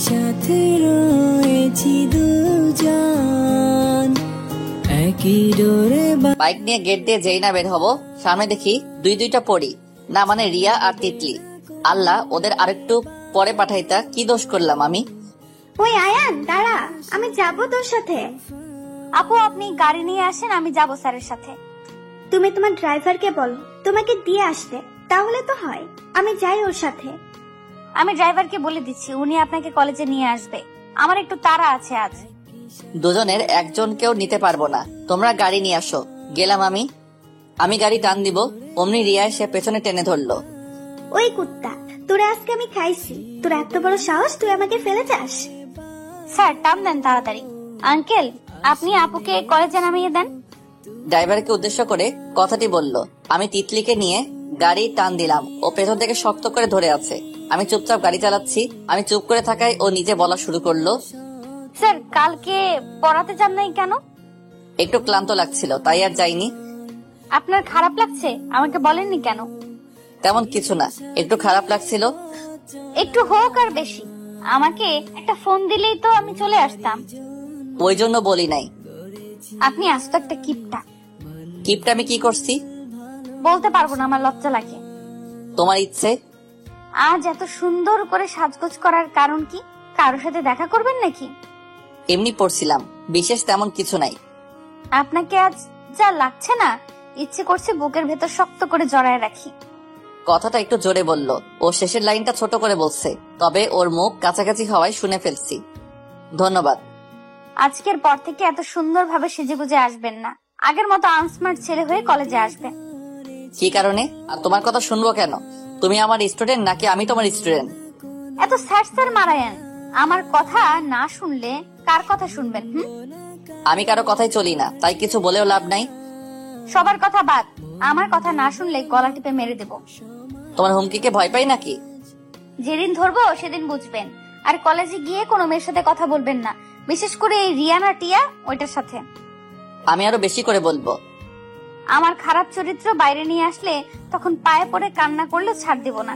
সাথে রয়েছি দুজন, একই ডোরে। বাইক নিয়ে গেট দিয়ে যেই না বের হবো, সামনে দেখি দুইটা পরি, না মানে রিয়া আর তিতলি। আল্লাহ, ওদের আরেকটু পরে পাঠাইতা, কি দোষ করলাম আমি? ওই আয়ান দাঁড়া, আমি যাবো তোর সাথে। আপু আপনি গাড়ি নিয়ে আসেন, আমি যাবো স্যারের সাথে। তুমি তোমার ড্রাইভারকে বলো তোমাকে দিয়ে আসতে, তাহলে তো হয়। আমি যাই ওর সাথে। আমি ড্রাইভারকে বলে দিচ্ছি, উনি আপনাকে কলেজে নিয়ে আসবে। আমার একটু তাড়া আছে আজ। দুজনের একজনকেও নিতে পারবো না, তোমরা গাড়ি নিয়ে আসো। গেলাম আমি গাড়ি টান দিব, অমনি রিয়া এসে পেছনে টেনে ধরলো। ওই কুত্তা, তোরা আজকে আমি খাইছি। তোর এত বড় সাহস, তুই আমাকে ফেলে যাস? স্যার টান দেন তাড়াতাড়ি। আঙ্কেল, আপনি আপুকে কলেজে নামিয়ে দেন। ড্রাইভারকে উদ্দেশ্য করে কথাটি বলল। আমি তিতলিকে নিয়ে গাড়ি টান দিলাম, ও পেছন থেকে শক্ত করে ধরে আছে। আমি চুপচাপ গাড়ি চালাচ্ছি। আমি চুপ করে থাকায় ও নিজে বলা শুরু করলো। স্যার কালকে পড়াতে যান নাই কেন? একটু ক্লান্ত লাগছিল, তাই আর যাইনি। আপনার খারাপ লাগছে, আমাকে বলেননি কেন? তেমন কিছু না, একটু খারাপ লাগছিল। একটু হোক আর বেশি, আমাকে একটা ফোন দিলেই তো আমি চলে আসতাম। ওই জন্য বলি নাই। আপনি আস্ত একটা কিপটা। কিপটা আমি কি করছি? বলতে পারবো না, আমার লজ্জা লাগে। তোমার ইচ্ছে? আজ এত সুন্দর করে সাজগোজ করার কারণ কি? কারোর সাথে দেখা করবেন নাকি? এমনি পড়ছিলাম, বিশেষ তেমন কিছু নাই। আপনাকে আজ যা লাগছে না, ইচ্ছে করছে বুকের ভেতর শক্ত করে জড়ায় রাখি। কথাটা একটু জোরে বলল। ও শেষের লাইনটা ছোট করে বলছে, তবে ওর মুখ কাছাকাছি হওয়ায় শুনে ফেলছি। ধন্যবাদ। আজকের পর থেকে এত সুন্দরভাবে সেজেগুজে আসবেন না, আগের মতো আনস্মার্ট ছেলে হয়ে কলেজে আসবেন। কি কারণে? আর তোমার কথা শুনবো কেন? তুমি আমার স্টুডেন্ট নাকি আমি তোমার স্টুডেন্ট? এত স্যার স্যার মারায়েন। আমার কথা না শুনলে কার কথা শুনবেন? আমি কারো কথাই চলি না, তাই কিছু বলেও লাভ নাই। সবার কথা বাদ, আমার কথা না শুনলে গলা টিপে মেরে দেব। তোমার হুমকিকে ভয় পাই নাকি? যেদিন ধরবো সেদিন বুঝবেন। আর কলেজে গিয়ে কোনো মেয়ের সাথে কথা বলবেন না, বিশেষ করে এই রিয়ানা টিয়া, ওইটার সাথে। আমি আরো বেশি করে বলবো। আমার খারাপ চরিত্র বাইরে নিয়ে আসলে তখন পায়ে পড়ে কান্না করলে ছাড় দিব না।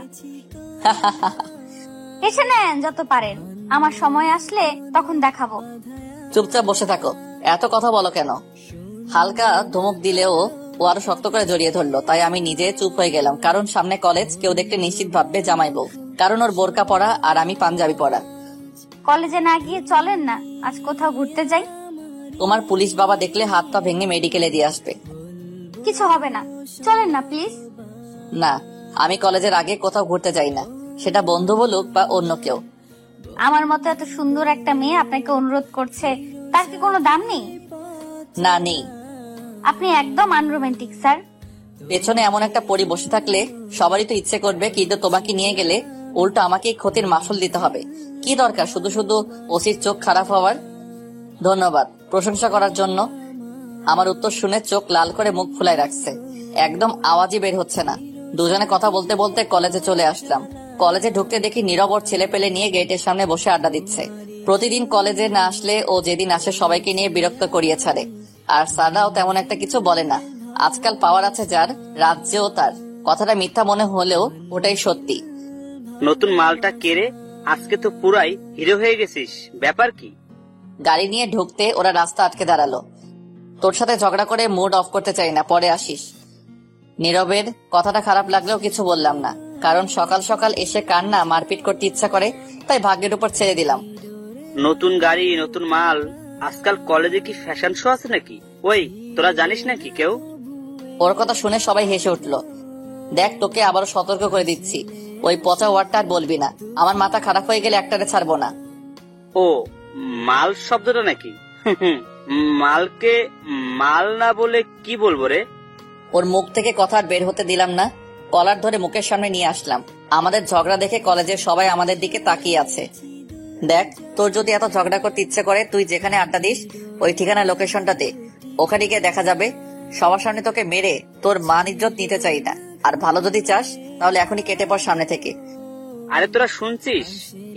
এসে নেন যত পারেন, আমার সময় আসলে তখন দেখাবো। চুপচাপ বসে থাকো, এত কথা বলো কেন? হালকা ধমক দিলেও ও আরো শক্ত করে জড়িয়ে ধরলো, তাই আমি নিজে চুপ হয়ে গেলাম। কারণ সামনে কলেজ, কেউ দেখতে নিশ্চিত ভাববে জামাই বউ। কারণ ওর বোরকা পরা আর আমি পাঞ্জাবি পরা। কলেজে না গিয়ে চলেন না আজ কোথাও ঘুরতে যাই? তোমার পুলিশ বাবা দেখলে হাত পা ভেঙে মেডিকেলে দিয়ে আসবে। কিছু হবে না, চলেন না প্লিজ। না, আমি কলেজের আগে কোথাও ঘুরতে যাই না, সেটা বন্ধু বলুক বা অন্য কেউ। আমার মতো এত সুন্দর একটা মেয়ে আপনাকে অনুরোধ করছে, তার কি কোনো দাম নেই? না, নেই। আপনি একদম আনরোমান্টিক স্যার। পেছনে এমন একটা পরি বসে থাকলে সবারই তো ইচ্ছে করবে, কিন্তু তোমাকে নিয়ে গেলে উল্টো আমাকে ক্ষতির মাসুল দিতে হবে। কি দরকার শুধু শুধু ওসির চোখ খারাপ হওয়ার? ধন্যবাদ প্রশংসা করার জন্য। আমার উত্তর শুনে চোখ লাল করে মুখ ফুলাই রাখছে, একদম আওয়াজই বের হচ্ছে না। দুজনে কথা বলতে বলতে কলেজে চলে আসলাম। কলেজে ঢুকতে দেখি নীরব ওর ছেলে পেলে নিয়ে গেটের সামনে বসে আড্ডা দিচ্ছে। প্রতিদিন কলেজে না আসলে ও যেদিন আসে সবাইকে নিয়ে বিরক্ত করিয়ে ছাড়ে, আর স্যাররাও তেমন একটা কিছু বলে না। আজকাল পাওয়ার আছে যার, রাজ্যেও তার। কথাটা মিথ্যা মনে হলেও ওটাই সত্যি। নতুন মালটা কেড়ে আজকে তো পুরাই হিরো হয়ে গেছিস, ব্যাপার কি? গাড়ি নিয়ে ঢুকতে ওরা রাস্তা আটকে দাঁড়ালো। তোর সাথে ঝগড়া করে মুড অফ করতে চাই না, পরে আসিস। নীরবের কথাটা খারাপ লাগলেও কিছু বললাম না, কারণ সকাল সকাল এসে কান্না মারপিট করতে ইচ্ছা করে, তাই ভাগ্যের উপর ছেড়ে দিলাম। নতুন গাড়ি নতুন মাল, আজকাল কলেজে কি ফ্যাশন শো আছে নাকি? ওই তোরা জানিস নাকি কেউ? ওর কথা শুনে সবাই হেসে উঠলো। দেখ, তোকে আবারও সতর্ক করে দিচ্ছি, ওই পচা ওয়ার্ডটা আর বলবি না। আমার মাথা খারাপ হয়ে গেলে একটারে ছাড়বো না। ও মাল শব্দটা নাকি? মালকে মাল না বলে কি বলবো রে? ওর মুখ থেকে কথা আর বের হতে দিলাম না, কলার ধরে মুখের সামনে নিয়ে আসলাম। আমাদের ঝগড়া দেখে কলেজের সবাই আমাদের দিকে তাকিয়ে আছে। দেখ, তোর যদি এত ঝগড়া করতে ইচ্ছে করে, তুই যেখানে আড্ডা দিস ওই ঠিকানা লোকেশনটা দে, ওখানে গিয়ে দেখা যাবে। সবার সামনে তোকে মেরে তোর মান ইজ্জত নিতে চাই না। আর ভালো যদি চাস তাহলে এখনই কেটে পড় সামনে থেকে। আরে তোরা শুনছিস,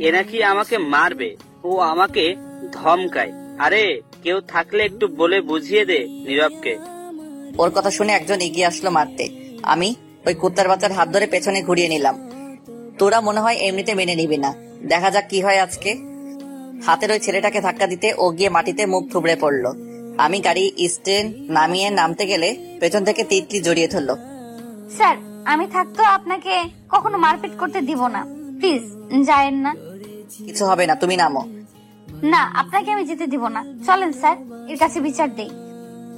এ নাকি আমাকে মারবে, ও আমাকে ধমকায়। আরে কেউ থাকলে একটু বলে বুঝিয়ে দে নীরবকে। ওর কথা শুনে একজন এগিয়ে আসলো মারতে। আমি ওই কুত্তার বাচ্চার হাত ধরে পেছনে ঘুরিয়ে নিলাম। তোরা মনে হয় এমনিতে মেনে নিবি না, দেখা যাক কি হয় আজকে। হাতের ওই ছেলেটাকে ধাক্কা দিতে ও গিয়ে মাটিতে মুখ থুবড়ে পড়লো। আমি গাড়ি স্ট্যান্ড নামিয়ে নামতে গেলে পেছন থেকে তিতলি জড়িয়ে ধরলো। স্যার, আমি থাকতো আপনাকে কখনো মারপিট করতে দিব না, প্লিজ যায়েন না। কিছু হবে না, তুমি নামো। না, আপনাকে আমি যেতে দিব না, চলেন স্যার, এর কাছে বিচার দেই।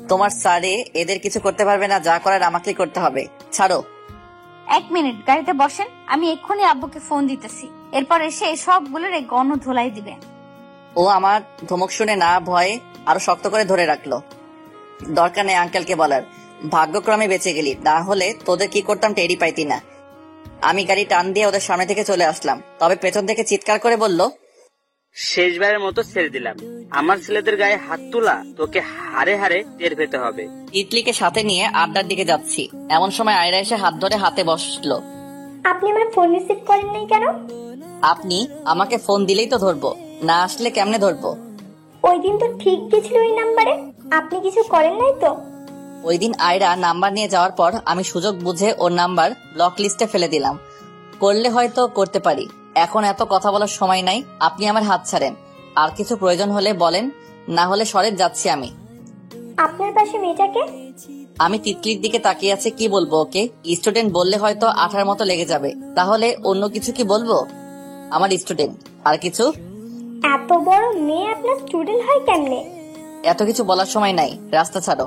তোমার স্যারে এদের কিছু করতে পারবে না, যা করার আমাকেই করতে হবে, ছাড়ো। 1 মিনিট গাড়িতে বসেন, আমি এক্ষুনি আব্বুকে ফোন দিতেছি, এরপর এসে সবগুলোর গণ ধোলাই দিবে। ও আমার ধমক শুনে না ভয়ে আরো শক্ত করে ধরে রাখলো। দরকার নেই আঙ্কেলকে বলার, ভাগ্যক্রমে বেঁচে গেলি, না হলে তোদের কি করতাম টেরই পাইতি না। আমি গাড়ি টান দিয়ে ওদের সামনে থেকে চলে আসলাম, তবে পেছন থেকে চিৎকার করে বলল, শেষবারের মতো ছেড়ে দিলাম, আমার ছেলেদের গায়ে হাত তোলা তোকে হারে হারে টের পেতে হবে। ইডলিকে সাথে নিয়ে আড্ডার দিকে যাচ্ছি, এমন সময় আয়রা এসে হাত ধরে হাতে বসলো। আপনি আমার ফোন রিসিভ করেন নাই কেন? আপনি আমাকে ফোন দিলেই তো ধরবো, না আসলে কেমনে ধরবো? ওই দিন তো ঠিক গেছিল ওই নাম্বারে, আপনি কিছু করেন নাই তো? ওই দিন আয়রা নাম্বার নিয়ে যাওয়ার পর আমি সুযোগ বুঝে ওর নাম্বার ব্লক লিস্টে ফেলে দিলাম। করলে হয়তো করতে পারি, এখন এত কথা বলার সময় নাই, আপনি আমার হাত ছাড়েন। আর কিছু প্রয়োজন হলে বলেন, না হলে সরেজ যাচ্ছি আমি। আপনার পাশে মেয়েটাকে? আমি তিতলির দিকে তাকিয়ে আছে, কি বলবো ওকে? স্টুডেন্ট বললে হয়তো আঠার মতো লেগে যাবে, তাহলে অন্য কিছু কি বলবো? আমার স্টুডেন্ট, আর কিছু? এত বড় মেয়ে আপনার স্টুডেন্ট হয় কেমনে? এত কিছু বলার সময় নাই, রাস্তা ছাড়ো।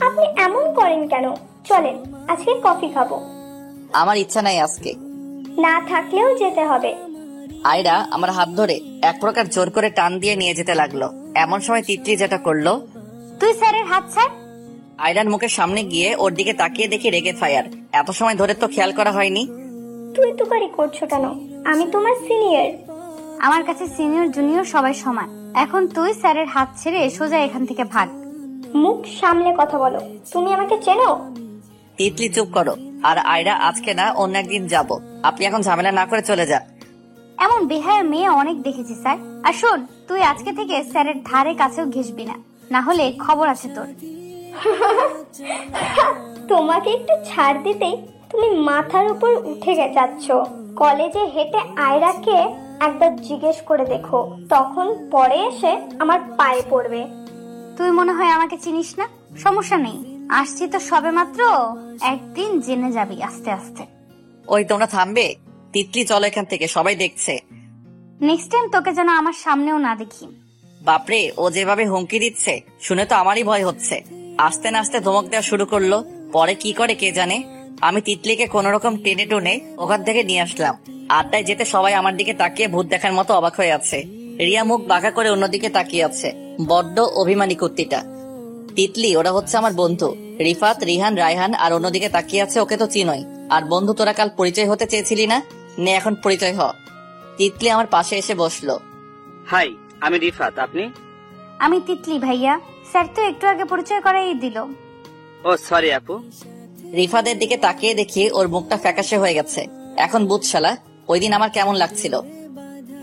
আপনি এমন করেন কেন? চলেন আজকে কফি খাবো। আমার ইচ্ছা নাই আজকে। না থাকলেও যেতে হবে। আয়রা আমার হাত ধরে এক প্রকার জোর করে টান দিয়ে নিয়ে যেতে লাগলো। এমন সময় তিতলি যেটা করলো, তুই স্যারের হাত ছাড়। আয়রার মুখের সামনে গিয়ে ওর দিকে তাকিয়ে দেখি রেগে ফায়ার। এত সময় ধরে তো খেয়াল করা হয়নি। তুই তুকারি করছো কেন? আমি তোমার সিনিয়র। আমার কাছে সিনিয়র জুনিয়র সবাই সমান। এখন তুই স্যারের হাত ছেড়ে সোজা এখান থেকে ভাগ। মুখ সামলে কথা বলো, তুমি আমাকে চেনো? তিতলি চুপ করো। আর আয়রা আজকে না অন্য একদিন যাব, আপনি এখন ঝামেলা না করে চলে যান। এমন বেহায়া মেয়ে অনেক দেখেছি স্যার। আর শোন, তুই আজকে থেকে স্যারের ধারে কাছেও ঘেসবি না, না হলে খবর আছে তোর। তোমাকে একটু ছাড় দিতেই তুমি মাথার উপর উঠে যাচ্ছ। কলেজে হেঁটে আয়রাকে একবার জিজ্ঞেস করে দেখো, তখন পরে এসে আমার পায়ে পড়বে। তুই মনে হয় আমাকে চিনিস না, সমস্যা নেই, আসছি তো সবে মাত্র, একদিন জেনে যাবি আস্তে আস্তে। ওই তোমরা থামবে? তিতলি চলো এখান থেকে, সবাই দেখছে। নেক্সট টাইম তোকে যেন আমার সামনেও না দেখি। বাপরে, ও যেভাবে হুমকি দিচ্ছে শুনে তো আমারই ভয় হচ্ছে। আস্তে না আস্তে ধমক দেওয়া শুরু করলো, পরে কি করে কে জানে। আমি তিতলিকে কোন রকম টেনে টুনে ওখান থেকে নিয়ে আসলাম। আড্ডায় যেতে সবাই আমার দিকে তাকিয়ে ভূত দেখার মতো অবাক হয়ে আছে। রিয়া মুখ বাঁকা করে অন্যদিকে তাকিয়ে আছে, বড্ড অভিমানী কুত্তিটা। তিতলি, ওরা হচ্ছে আমার বন্ধু রিফাত, রিহান, রায়হান। আর অন্যদিকে তাকিয়ে আছে, ওকে তো চিনোই। আর বন্ধু, তোরা কাল পরিচয় হতে চেয়েছিলি না, নে এখন পরিচয় হ। তিতলি আমার পাশে এসে বসলো। হাই, আমি রিফাত, আপনি? আমি তিতলি ভাইয়া, স্যার তো একটু আগে পরিচয় করাই দিল। ও সরি আপু। রিফাতের দিকে তাকিয়ে দেখি ওর মুখটা ফ্যাকাশে হয়ে গেছে। এখন বুঝ শালা, ওই দিন আমার কেমন লাগছিল।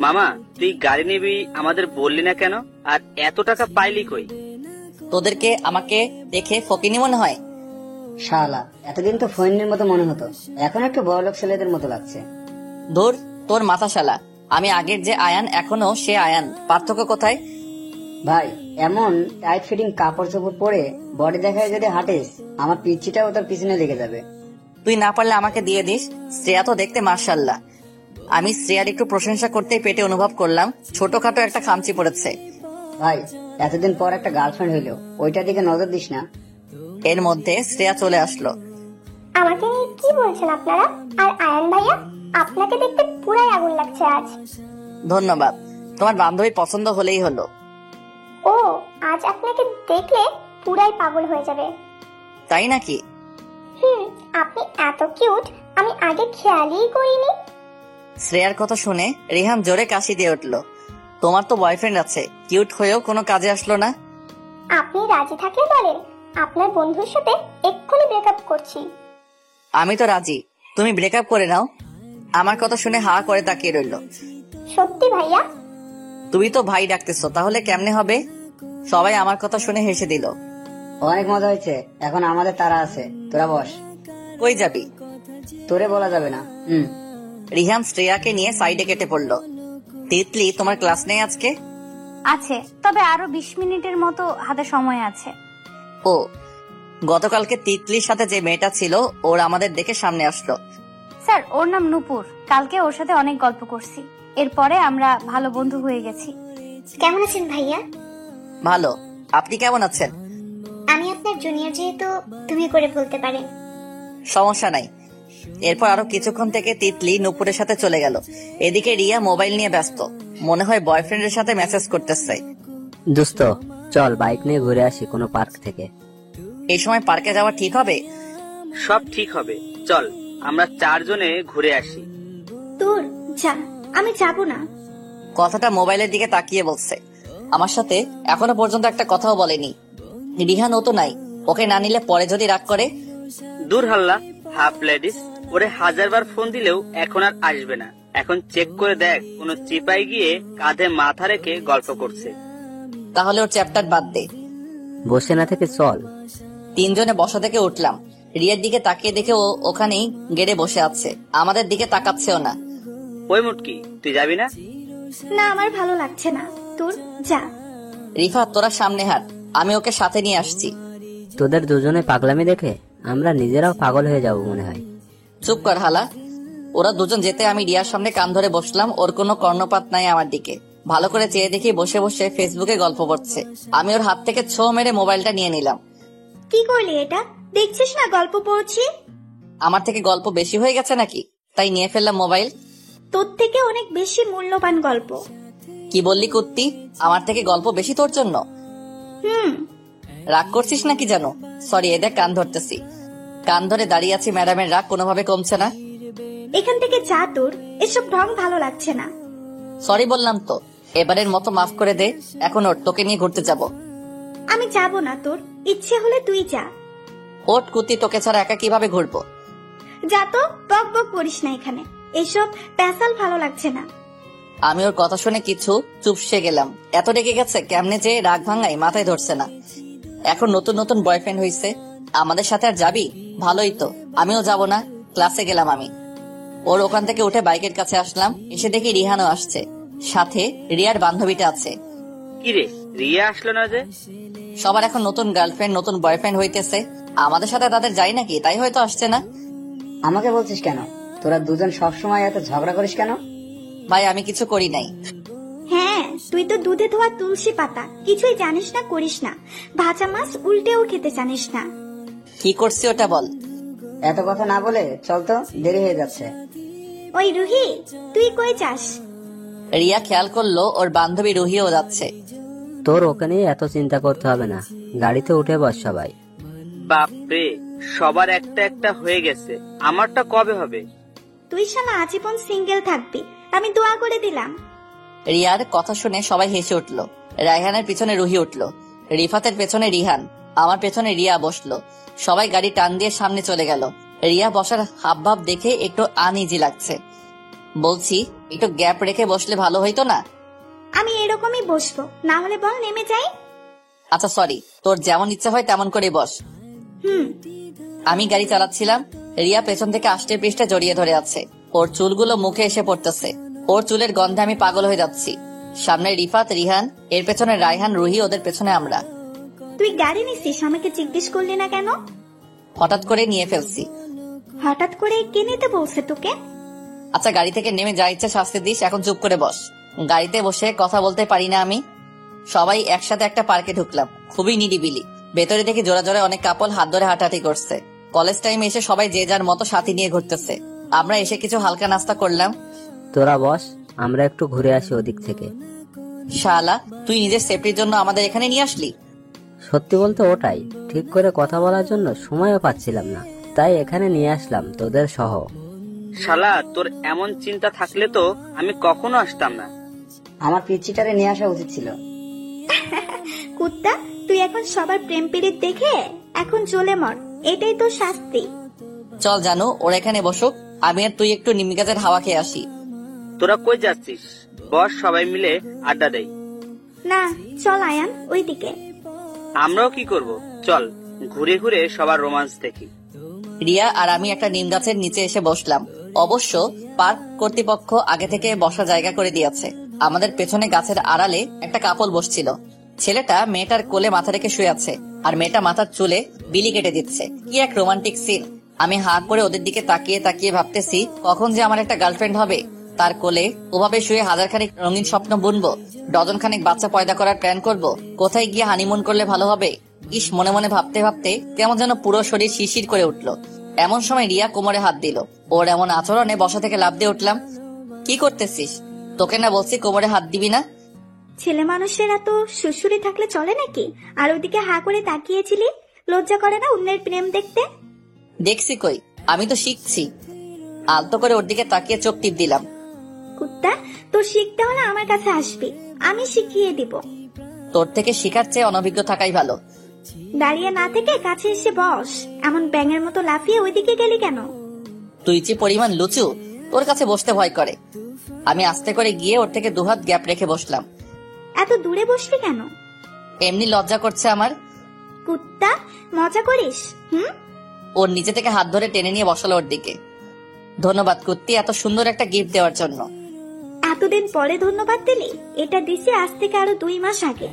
মামা, তুই গাড়ি নিবি আমাদের বললি না কেন? আর এত টাকা পাইলি কই? তোদেরকে আমাকে দেখে ফকিনি মনে হয়? শালা, এতদিন তো ফৈন্যের মতো মনে হতো, এখন একটু বড়লোক ছেলেদের মতো লাগছে। ধুর, তোর মাথা শালা। আমি আগের যে আয়ান এখনো সে আয়ান, পার্থক্য কোথায়? ভাই, এমন টাইট ফিটিং কাপড় চোপড় পরে বডি দেখায় যদি হাঁটিস, আমার পিচ্ছিটাও তোর পিছনে লেগে যাবে। তুই না পারলে আমাকে দিয়ে দিস। শ্রেয়া তো দেখতে মাশাআল্লাহ। আমি শ্রেয়ার একটু প্রশংসা করতেই পেটে অনুভব করলাম ছোটখাটো একটা খামচি পড়েছে। ভাই, এতদিন পর একটা গার্লফ্রেন্ড হইলো, ওইটার দিকে নজর দিস না। এর মধ্যে শ্রেয়া চলে আসলো। আমাকে নিয়ে কি বলছেন আপনারা? আর আয়ান ভাইয়া, আপনাকে দেখতে পুরাই আগুন লাগছে আজ। ধন্যবাদ, তোমার বান্ধবী পছন্দ হলেই হলো। ও, আজ আপনাকে দেখলে পুরাই পাগল হয়ে যাবে। তাই নাকি? আপনি এত কিউট, আমি আগে খেয়ালই করিনি। শ্রেয়ার কথা শুনে রেহান জোরে কাশি দিয়ে উঠলো। তোমার তো বয়ফ্রেন্ড আছে, কিউট হয়েও কোনো কাজে আসলো না। আপনি রাজি থাকলে বলেন, আপনার বন্ধুর সাথে এক্ষুনি ব্রেকআপ করছি। আমি তো রাজি, তুমি ব্রেকআপ করে নাও। আমার কথা শুনে হা করে তাকিয়ে রইল। সত্যি ভাইয়া? তুমি তো ভাই ডাকতেছো, তাহলে কেমনে হবে? সবাই আমার কথা শুনে হেসে দিল। অনেক মজা হয়েছে, এখন আমাদের তারা আছে, তোরা বস। কই যাবি? তোরে বলা যাবে না। রিহান শ্রেয়াকে নিয়ে সাইডে কেটে পড়লো। তিতলি, তোমার ক্লাস নেই আজকে? আছে, তবে আরো 20 মিনিটের মতো হাতে সময় আছে। ও, গতকালকে তিতলির সাথে যে মেয়েটা ছিল ওর আমাদের দেখে সামনে আসলো। স্যার, ওর নাম নূপুর। কালকে ওর সাথে অনেক গল্প করছি, এরপরে আমরা ভালো বন্ধু হয়ে গেছি। কেমন আছেন ভাইয়া? ভালো, আপনি কেমন আছেন? আমি আপনার জুনিয়র, যেহেতু তুমি করে বলতে পারেন। সমস্যা নাই। এরপর আরো কিছুক্ষণ থেকে তিতলি নূপুরের সাথে চলে গেল। এদিকে রিয়া মোবাইল নিয়ে ব্যস্ত, মনে হয় বয়ফ্রেন্ডের সাথে মেসেজ করতেছে। দোস্ত, চল বাইক নিয়ে ঘুরে আসি কোনো পার্ক থেকে। এই সময় পার্কে যাওয়া ঠিক হবে? সব ঠিক হবে, চল আমরা 4 জনে ঘুরে আসি। তোর যা, আমি যাব না। কথাটা মোবাইলের দিকে তাকিয়ে বলছে। আমার সাথে এখনো পর্যন্ত একটা কথাও বলেনি। রিহান ও তো নাই, ওকে না নিলে পরে যদি রাগ করে। দূর হাল্লা, হাফ লেডিস। ওরে 1000 বার ফোন দিলেও এখন আর আসবে না। এখন চেক করে দেখ, কোন চিপাই গিয়ে কাঁধে মাথা রেখে গল্প করছে। তাহলে ওর চ্যাপ্টার বাদ দে। বসে না থেকে চল। 3 জনে বসা থেকে উঠলাম। রিয়ার দিকে তাকিয়ে দেখে ও ওখানেই গেড়ে বসে আছে, আমাদের দিকে তাকাচ্ছেও না। ওই মুটকি, তুই যাবি না? না, আমার ভালো লাগছে না। তোর যা। রিফাত, তোরা সামনে হাট, আমি ওকে সাথে নিয়ে আসছি। তোদের দুজনে পাগলামি দেখে আমরা নিজেরাও পাগল হয়ে যাব মনে হয়। চুপ কর হালা। ওরা দুজন যেতে আমি রিয়ার সামনে কান ধরে বসলাম। ওর কোনো কর্ণপাত নাই আমার দিকে। ভালো করে চেয়ে দেখি বসে বসে ফেসবুকে গল্প করছে। আমি ওর হাত থেকে ছো মেরে মোবাইলটা নিয়ে নিলাম। কি করলি এটা? দেখছিস না গল্প পড়ছি? আমার থেকে গল্প বেশি হয়ে গেছে নাকি, তাই নিয়ে ফেললাম মোবাইল। তোর থেকে অনেক বেশি মূল্যবান গল্প। কি বললি কুত্তি? আমার থেকে গল্প বেশি তোর জন্য? রাগ করছিস নাকি জানো? সরি, এদের কান ধরতেছি। কান ধরে দাঁড়িয়ে আছি, ম্যাডামের রাগ কোনোভাবে কমছে না। এখান থেকে যা, তোর এসব ঢং ভালো লাগছে না। সরি বললাম তো, এবারের মতো মাফ করে দে। এখন ওর, তোকে নিয়ে ঘুরতে যাব। আমি যাব না, তোর ইচ্ছে হলে তুই যা। ওট কুত্তি, তোকে ছাড়া একা কিভাবে ঘুরবো? যা তো, বক বক করিস না এখানে। এসব প্যাসাল ভালো লাগছে না। আমি ওর কথা শুনে কিছু চুপসে গেলাম। এত রেগে গেছে, কেমনে যে রাগ ভাঙাই মাথায় ধরছে না। এখন নতুন নতুন বয়ফ্রেন্ড হইছে, আমাদের সাথে আর যাবি? ভালোই তো, আমিও যাব না। ক্লাসে গেলাম আমি। ওর ওখান থেকে উঠে বাইকের কাছে আসলাম। এসে দেখি রিহানও আসছে, সাথে রিয়ার বান্ধবীটা আছে। কি রে, রিয়া আসলো না যে? সবার এখন নতুন গার্লফ্রেন্ড, নতুন বয়ফ্রেন্ড হইতেছে। আমাদের সাথে তাদের যাই নাকি, তাই হয়তো আসছে না। আমাকে বলছিস কেন? তোরা দুজন সবসময় এত ঝগড়া করিস কেন? ভাই, আমি কিছু করি নাই। হ্যাঁ, তুই তো দুধে ধোয়া তুলসী পাতা, কিছুই জানিস না, করিস না। ভাজা মাছ উল্টেও খেতে জানিস না। কি করছি ওটা বল। এত কথা না বলে চল তো, দেরি হয়ে যাচ্ছে। ওই রুহি, তুই কই যাস? রিয়া খেয়াল করলো ওর বান্ধবী রুহিও যাচ্ছে। তোর ওকে নিয়ে এত চিন্তা করতে হবে না, গাড়িতে উঠে বস সবাই। বাপরে, সবার একটা একটা হয়ে গেছে, আমারটা কবে হবে? তুই শালা আজীবন সিঙ্গেল থাকবি, আমি দোয়া করে দিলাম। রিয়ার কথা শুনে সবাই হেসে উঠল। রায়হানের পিছনে রুহি উঠল, রিফাতের পেছনে রিহান, আমার পেছনে রিয়া বসলো। সবাই গাড়ি টান দিয়ে সামনে চলে গেল। রিয়া বসার হাবভাব দেখে একটু আনইজি লাগছে। বলছি, একটু গ্যাপ রেখে বসলে ভালো হইতো না? আমি এরকমই বসবো, না হলে বল নেমে যাই। আচ্ছা সরি, তোর যেমন ইচ্ছা হয় তেমন করে বস। আমি গাড়ি চালাচ্ছিলাম, রিয়া পেছন থেকে আষ্টে পৃষ্ঠে জড়িয়ে ধরে আছে। ওর চুলগুলো মুখে এসে পড়তেছে। ওর চুলের গন্ধে আমি পাগল হয়ে যাচ্ছি। সামনে রিফাত, রিহান, এর পেছনে রায়হান, রুহি, ওদের পেছনে আমরা। তুই গাড়ি নিছিস, আমাকে জিজ্ঞেস করলি না কেন? হঠাৎ করে নিয়ে ফেলছি। হঠাৎ করে কে নিতে বলছে তোকে? আচ্ছা, গাড়ি থেকে নেমে যা ইচ্ছা শাস্তি দিস, এখন চুপ করে বস। গাড়িতে বসে কথা বলতে পারি না আমি। সবাই একসাথে একটা পার্কে ঢুকলাম, খুবই নিরিবিলি। ভেতরে দেখি জোড়া জোড়া অনেক কাপল হাত ধরে হাঁটাহাঁটি করছে। কলেজ টাইমে এসে সবাই যে যার মতো সাথী নিয়ে ঘুরতেছে। আমরা এসে কিছু হালকা নাস্তা করলাম। তোরা বস, আমরা একটু ঘুরে আসি ওদিক থেকে। শালা, তুই নিজের সেফটির জন্য আমাদের এখানে নিয়ে আসলি? সত্যি বলতে ওটাই, ঠিক করে কথা বলার জন্য সময়ও পাচ্ছিলাম না, তাই এখানে নিয়ে আসলাম তোদের সহ। শালা, তোর এমন চিন্তা থাকলে তো আমি কখনো আসতাম না। আমার পিচ্চিটারে নিয়ে আসা উচিত ছিল। কুত্তা, তুই এখন সবার প্রেম পীড়িত দেখে এখন জ্বলে মর, এটাই তো শাস্তি। চল জানো, ওরা এখানে বসুক, আমি আর তুই একটু নিম গাছের হাওয়া খেয়ে আসি। তোরা কই যাচ্ছিস? বস, সবাই মিলে আড্ডা দেই। না, চল আয়ান, ওইদিকে। আমরাও কি করব? চল ঘুরে ঘুরে সবার রোমান্স দেখি। রিয়া আর আমি একটা নিম গাছের নিচে এসে বসলাম। অবশ্য পার্ক কর্তৃপক্ষ আগে থেকে বসার জায়গা করে দিয়েছে। আমাদের পেছনে গাছের আড়ালে একটা কাপল বসছিল। ছেলেটা মেয়েটার কোলে মাথা রেখে শুয়ে আছে, আর মেয়েটা মাথার চুলে বিলি কেটে দিচ্ছে। কি এক রোমান্টিক সিন। আমি হাঁ করে ওদের দিকে তাকিয়ে তাকিয়ে ভাবতেছি কখন যে আমার একটা গার্লফ্রেন্ড হবে। তার কোলে ওভাবে শুয়ে হাজারখানিক রঙিন স্বপ্ন বুনবো, ডজন খানিক বাচ্চা পয়দা করার প্ল্যান করব, কোথায় গিয়ে হানিমুন করলে ভালো হবে। ইস, মনে মনে ভাবতে ভাবতে কেমন যেন পুরো শরীর শিরশির করে উঠলো। এমন সময় রিয়া কোমরে হাত দিল। ওর এমন আচরণে বসা থেকে লাফ দিয়ে উঠলাম। কি করতেছিস? তোকে না বলছি কোমরে হাত দিবি না। ছেলে মানুষের এত শ্বশুরি থাকলে চলে নাকি? আর ওদিকে হা করে তাকিয়েছিলি, লজ্জা করে না অন্যের প্রেম দেখতে? দেখছি কই, আমি তো শিখছি। আলতো করে ওর দিকে তাকিয়ে চোখ টিপ দিলাম। কুত্তা, তোর শিখতে হলে আমার কাছে আসবি, আমি শিখিয়ে দিব। তোর থেকে শিখার চেয়ে অনভিজ্ঞ থাকাই ভালো। দাঁড়িয়ে না থেকে কাছে এসে বস। এমন ব্যাঙের মতো লাফিয়ে ওইদিকে গেলি কেন? তুই যে পরিমাণ লুচু, তোর কাছে বসতে ভয় করে। আমি আস্তে করে গিয়ে ওর থেকে দুহাত গ্যাপ রেখে বসলাম। এত দূরে বসলি কেন? এমনি লজ্জা করছে আমার। কুত্তা, মজা করিস? ওর নিচে থেকে হাত ধরে টেনে নিয়ে বসালো ওর দিকে। ধন্যবাদ কুত্তি, এত সুন্দর একটা গিফট দেওয়ার জন্য। এতদিন পরে ধন্যবাদ দিলি? এটা দিছি আজ থেকে আরো 2 মাস আগে।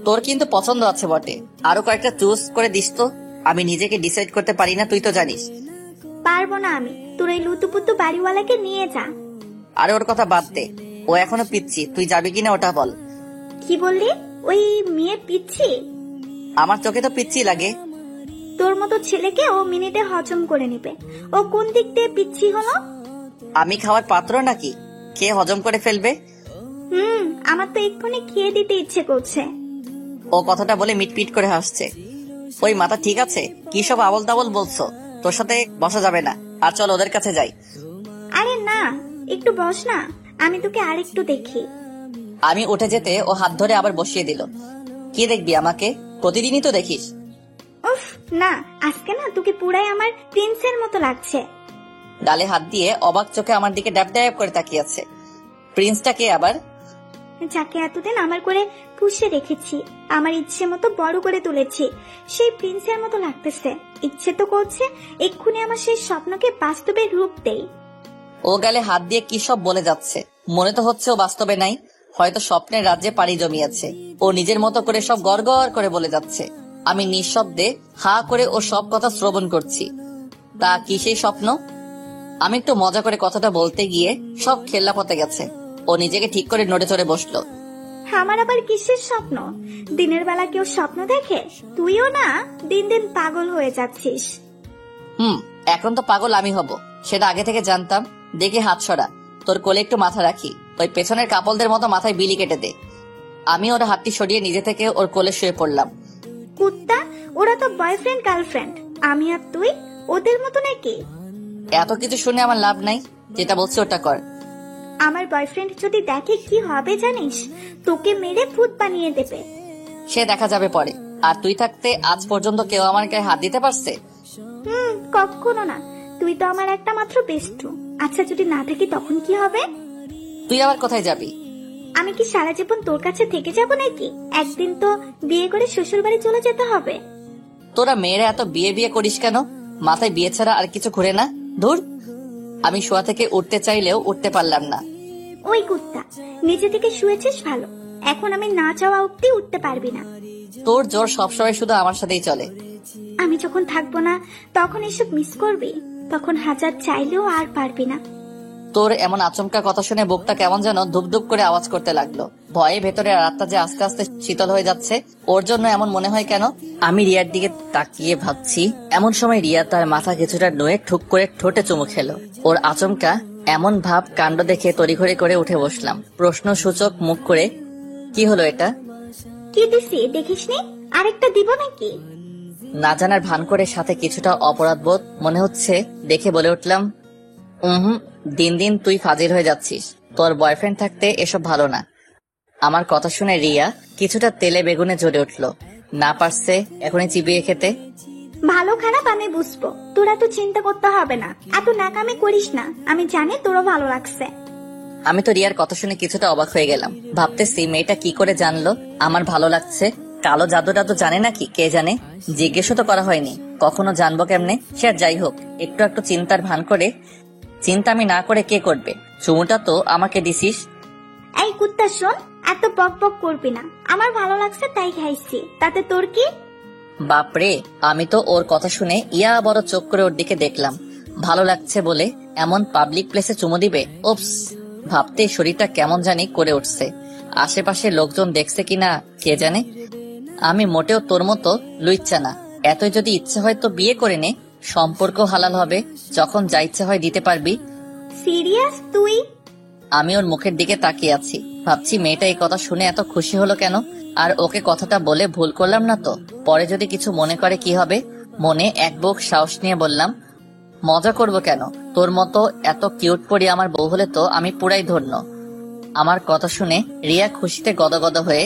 তোর কিন্তু পছন্দ আছে বটে, আরো কয়েকটা চুজ করে দিস তো। আমি নিজেকে ডিসাইড করতে পারি না, তুই তো জানিস। পারবো না আমি। তোর এই লুতুপুতু বাড়িওয়ালাকে নিয়ে যা। আরে ওর কথা বাদ দে, ও এখনো পিচ্ছি। তুই যাবি কিনা ওটা বল। কি বললি? ওই মেয়ে পিচ্ছি? আমার চোখে তো পিচ্ছি লাগে। তোর মতো ছেলেকে ও মিনিটে হজম করে নিবে। ও কোন দিক দিয়ে পিচ্ছি হলো? আমি খাওয়ার পাত্র নাকি খেয়ে হজম করে ফেলবে? আমার তো এক্ষুনি খেয়ে দিতে ইচ্ছে করছে। ও কথাটা বলে মিটপিট করে হাসছে। ওই মাথা ঠিক আছে? কি সব আবল তাবল বলছো? তোর সাথে বসা যাবে না। আর চল ওদের কাছে যাই। আরে না, একটু বস না, আমি তোকে আরেকটু দেখি। আমি উঠে যেতে ও হাত ধরে আবার বসিয়ে দিল। কি দেখবি আমাকে? প্রতিদিনই তো দেখিস। উফ না, আজকে না তোকে পুরাই আমার প্রিন্সের মতো লাগছে। গালে হাত দিয়ে অবাক চোখে আমার দিকে ড্যাব ড্যাব করে তাকিয়ে আছে। প্রিন্সটা কে আবার? যাকে এতদিন আমার করে পুষে রেখেছি, আমার ইচ্ছে মতো বড় করে তুলেছি, সেই প্রিন্সের মতো লাগতেছে। ইচ্ছে তো করছে এক্ষুনি আমার সেই স্বপ্নকে বাস্তবে রূপ দেই। ও গালে হাত দিয়ে কি সব বলে যাচ্ছে। মনে তো হচ্ছে ও বাস্তবে নাই, হয়তো স্বপ্নের রাজ্যে পাড়ি জমিয়েছে। ও নিজের মতো করে সব গড়গড় করে বলে যাচ্ছে। আমি নিঃশব্দে হা করে ও সব কথা শ্রবণ করছি। তা কি সেই স্বপ্ন? আমি একটু মজা করে কথাটা বলতে গিয়ে সব খেলনা পথে গেছে। ও নিজেকে ঠিক করে নড়ে চড়ে বসলো। আমার আবার কিসের স্বপ্ন? দিনের বেলা কেউ স্বপ্ন দেখে? তুইও না দিন দিন পাগল হয়ে যাচ্ছিস। এখন তো পাগল আমি হব, সেটা আগে থেকে জানতাম। দেখে হাত সরা, তোর কোলে একটু মাথা রাখি। ওই পেছনের কাপলদের মতো মাথায় বিলি কেটে দে। আমি ওর হাতটি সরিয়ে নিজে থেকে ওর কোলে শুয়ে পড়লাম। কুত্তা, ওরা তো বয়ফ্রেন্ড গার্লফ্রেন্ড, আমি আর তুই ওদের মতো নাকি? এত কিছু শুনে আমার লাভ নাই, যেটা বলছি ওটা কর। আমার বয়ফ্রেন্ড যদি দেখে কি হবে জানিস? তোকে মেরে ভূত বানিয়ে দেবে। সে দেখা যাবে পরে। আর তুই থাকতে আজ পর্যন্ত কেউ আমার গায়ে হাত দিতে পারছে? কখনো না। তুই তো আমার একটা মাত্র বেস্টু। আচ্ছা, যদি না থাকি তখন কি হবে? তুই আবার কোথায় যাবি? আমি কি সারা জীবন তোর কাছে থেকে যাব নাকি? একদিন তো বিয়ে করে শ্বশুর বাড়ি চলে যেতে হবে। তোরা মেয়েরা এত বিয়ে বিয়ে করিস কেন? মাথায় বিয়ে ছাড়া আর কিছু ঘুরে না? ধুর। আমি শোয়া থেকে উঠতে চাইলেও উঠতে পারলাম না। ওই কুত্তা, নিজে থেকে শুয়েছিস ভালো, এখন আমি না চাওয়া অব্দি উঠতে পারবি না। তোর জোর সবসময় শুধু আমার সাথেই চলে। আমি যখন থাকবো না তখন এসব মিস করবি, তখন হাজার চাইলেও আর পারবি না। তোর এমন আচমকা কথা শুনে বুকটা কেমন যেন ধুপ ধুপ করে আওয়াজ করতে লাগলো। ভয়ে ভেতরে রাতটা যে আস্তে আস্তে শীতল হয়ে যাচ্ছে। ওর জন্য এমন মনে হয় কেন? আমি রিয়ার দিকে তাকিয়ে ভাবছি। এমন সময় রিয়া তার মাথা কিছুটা নয়ে ঠুক করে ঠোঁটে চুমু খেলো। ওর আচমকা এমন ভাব কাণ্ড দেখে তড়িঘড়ি করে উঠে বসলাম, প্রশ্নসূচক মুখ করে। কি হলো এটা? কি দিছি দেখিসনি? আরেকটা দিব নাকি? না জানার ভান করে সাথে কিছুটা অপরাধ বোধ মনে হচ্ছে দেখে বলে উঠলাম, দিন দিন তুই ফাজিল হয়ে যাচ্ছিস। তোর বয়ফ্রেন্ড থাকতে এসব ভালো না। আমার কথা শুনে রিয়া কিছুটা তেলে বেগুনে জ্বলে উঠলো। না পারছে এখনই চিবিয়ে খেতে। ভালো খারাপ আমি বুঝবো, তোরা তো চিন্তা করতে হবে না। এত নাকামি করিস না, আমি জানি তোরও ভালো লাগছে। আমি তো রিয়ার কথা শুনে কিছুটা অবাক হয়ে গেলাম। ভাবতেছি মেয়েটা কি করে জানলো আমার ভালো লাগছে? কালো জাদুটা তো জানে নাকি কে জানে? জিজ্ঞেসও তো করা হয়নি, কখনো জানবো কেমনে? সে আর যাই হোক, একটু একটু চিন্তার ভান করে। চিন্তা আমি না করে কে করবে? চুমুটা তো আমাকে দিছিস। এই কুত্তা শোন, এত বক বক করবি না। আমার ভালো লাগছে তাই খাইছি, তাতে তোর কি? বাপরে, আমি তো ওর কথা শুনে ইয়া বড় চোখ করে ওর দিকে দেখলাম। ভালো লাগছে বলে এমন পাবলিক প্লেসে চুমু দিবে? ওপস, ভাবতে শরীরটা কেমন জানি করে উঠছে। আশেপাশে লোকজন দেখছে কিনা কে জানে। আমি মোটেও তোর মতো লুইচ্ছা না। এতই যদি ইচ্ছে হয় তো বিয়ে করে নে, সম্পর্ক হালাল হবে, যখন যা ইচ্ছে হয় দিতে পারবি। সিরিয়াস তুই? আমি ওর মুখের দিকে তাকিয়ে আছি, ভাবছি মেয়েটা এই কথা শুনে এত খুশি হলো কেন। আর ওকে কথাটা বলে ভুল করলাম না তো? পরে যদি কিছু মনে করে কি হবে? মনে এক বুক সাহস নিয়ে বললাম, মজা করব কেন? তোর মতো এত কিউট পরি আমার বউ হলে তো আমি পুরাই ধন্য। আমার কথা শুনে রিয়া খুশিতে গদগদ হয়ে,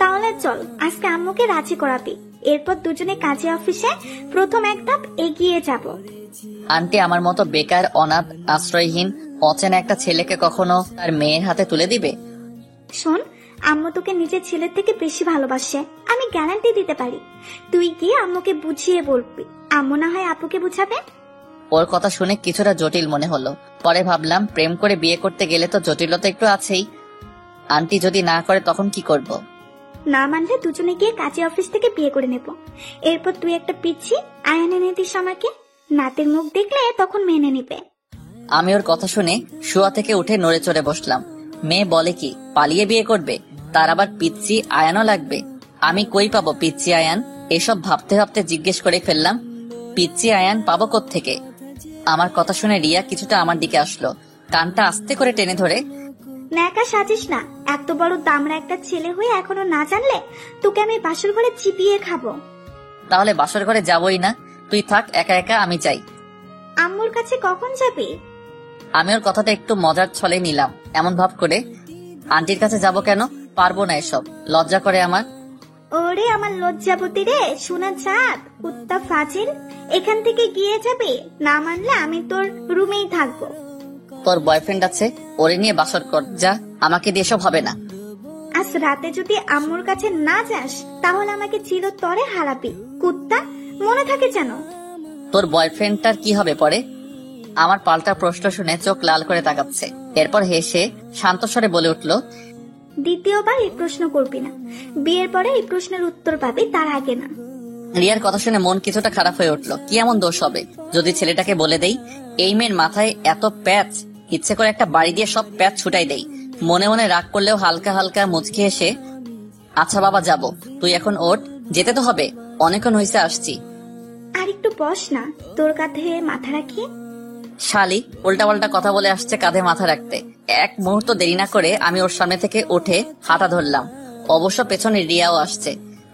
তাহলে চল আজকে আম্মুকে রাজি করাবি, এরপর দুজনে কাজে অফিসে প্রথম এক ধাপ এগিয়ে যাব। আন্টি আমার মতো বেকার, অনাথ, আশ্রয়হীন, অচেনা একটা ছেলেকে কখনো তার মেয়ের হাতে তুলে দিবে? শোন, আম্মু তোকে নিজের ছেলের থেকে বেশি ভালোবাসে, আমি গ্যারান্টি দিতে পারি। তুই গিয়ে আম্মুকে বুঝিয়ে বলবি, আম্মু না হয় আপুকে বুঝাবে। ওর কথা শুনে কিছুটা জটিল মনে হলো। পরে ভাবলাম, প্রেম করে বিয়ে করতে গেলে তো জটিলতা একটু আছেই। আন্টি যদি না করে তখন কি করব? না মানলে দুজনে গিয়ে কাজে অফিস থেকে বিয়ে করে নেব। এরপর তুই একটা পিচ্ছি আয়ন এনে দিস আমাকে, নাতের মুখ দেখলে তখন মেনে নিবে। আমি ওর কথা শুনে শুয়া থেকে উঠে নড়ে চড়ে বসলাম। মেয়ে বলে কি পালিয়ে বিয়ে করবে? তার আবার পিচ্ছি আয়ানও লাগবে? আমি কই পাবো পিচ্ছি আয়ান? এসব ভাবতে ভাবতে জিজ্ঞেস করে ফেললাম, পিচ্ছি আয়ান পাবো কোত্থেকে? আমার কথা শুনে রিয়া কিছুটা আমার দিকে আসলো, কানটা আস্তে করে টেনে ধরে, ন্যাকা সাজিস না। এত বড় দামড়া একটা ছেলে হয়ে এখনো না জানলে তোকে আমি বাসর ঘরে চিপিয়ে খাবো। তাহলে বাসর ঘরে যাবই না, তুই থাক একা একা, আমি চাই। আম্মুর কাছে কখন যাবি? আমি ওর কথাটা একটু মজার ছলে নিলাম, এমন ভাব করে, আন্টির কাছে যাব কেন? পারবো না এসব, লজ্জা করে আমার। ওরে আমার লজ্জাবতী রে, শোনা চাঁদ, কুত্তা ফাজিল, এখান থেকে গিয়ে যাবে। না মানলে আমি তোর রুমেই থাকবো। তোর বয়ফ্রেন্ড আছে, ওরে নিয়ে বাসর কর যা, আমাকে দিয়ে এসব হবে না। আজ রাতে যদি আম্মুর কাছে না যাস তাহলে আমাকে চিরতরে হারাবি, কুত্তা, মনে থাকে যেন। তোর বয়ফ্রেন্ডটার কি হবে পরে? আমার পাল্টা প্রশ্ন শুনে চোখ লাল করে তাকাচ্ছে। এরপর হেসে শান্ত স্বরে বলে উঠল, দ্বিতীয়বার এই প্রশ্ন করবি না। বিয়ের পরে এই প্রশ্নের উত্তর পাবি, তার আগে না। রিয়ার কথা শুনে মন কিছুটা খারাপ হয়ে উঠলো। কি এমন দোষ হবে যদি ছেলেটাকে বলে দেই, এই মেয়ের মাথায় এত প্যাচ, ইচ্ছে করে একটা বাড়ি দিয়ে সব প্যাচ ছুটাই দেই। মনে মনে রাগ করলেও হালকা হালকা মুচকি এসে, আচ্ছা বাবা যাব, তুই এখন ওঠ, যেতে তো হবে, অনেকক্ষণ হয়েছে, আসছি। আর একটু বস না, তোর কাঁধে মাথা রাখি। শালি উল্টা পাল্টা কথা বলে আসছে কাঁধে মাথা রাখতে। এক মুহূর্ত দেরি না করে আমি ওর সামনে থেকে উঠে হাঁটা ধরলাম। অবশ্য পেছনে রিয়াও আসছে।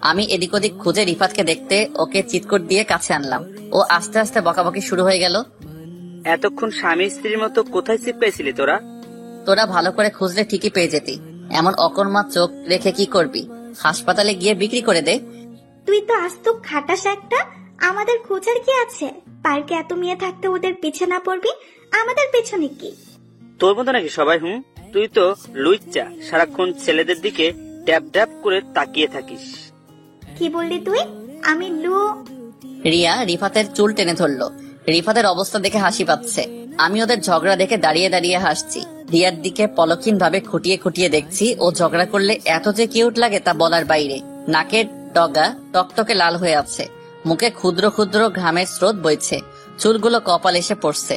আমি এদিক ওদিক খুঁজে রিফাতকে দেখতে ওকে চিৎকোট দিয়ে কাছে আনলাম। ও আস্তে আস্তে বকাবকি শুরু হয়ে গেল। এতক্ষণ স্বামী স্ত্রীর মতো কোথায় চিপকাইছিলি তোরা? তোরা ভালো করে খুঁজলে ঠিকই পেয়ে যেতি, এমন অকর্মা চোখ রেখে কি করবি? হাসপাতালে গিয়ে বিক্রি করে দে। তুই তো আস্ত খাটাস একটা, আমাদের খোঁজার কি আছে? পার্কে এত মেয়ে থাকতে ওদের পিছে না পড়বি, আমাদের পেছনে কি? তোর মতো নাকি সবাই? তুই তো লুইচ্চা, সারাক্ষণ ছেলেদের দিকে ট্যাপ ট্যাপ করে তাকিয়ে থাকিস। কি বললি তুই? আমি রিয়া রিফাতের চুল টেনে ধরলো। রিফাতের অবস্থা দেখে হাসি পাচ্ছে। আমি ওদের ঝগড়া দেখে দাঁড়িয়ে দাঁড়িয়ে হাসছি। রিয়ার দিকে পলকহীন ভাবে খুঁটিয়ে খুঁটিয়ে দেখছি। ও ঝগড়া করলে এত যে কিউট লাগে তা বলার বাইরে। নাকের ডগা টকটকে লাল হয়ে আছে, মুখে ক্ষুদ্র ক্ষুদ্র ঘামের স্রোত বইছে, চুলগুলো কপাল এসে পড়ছে।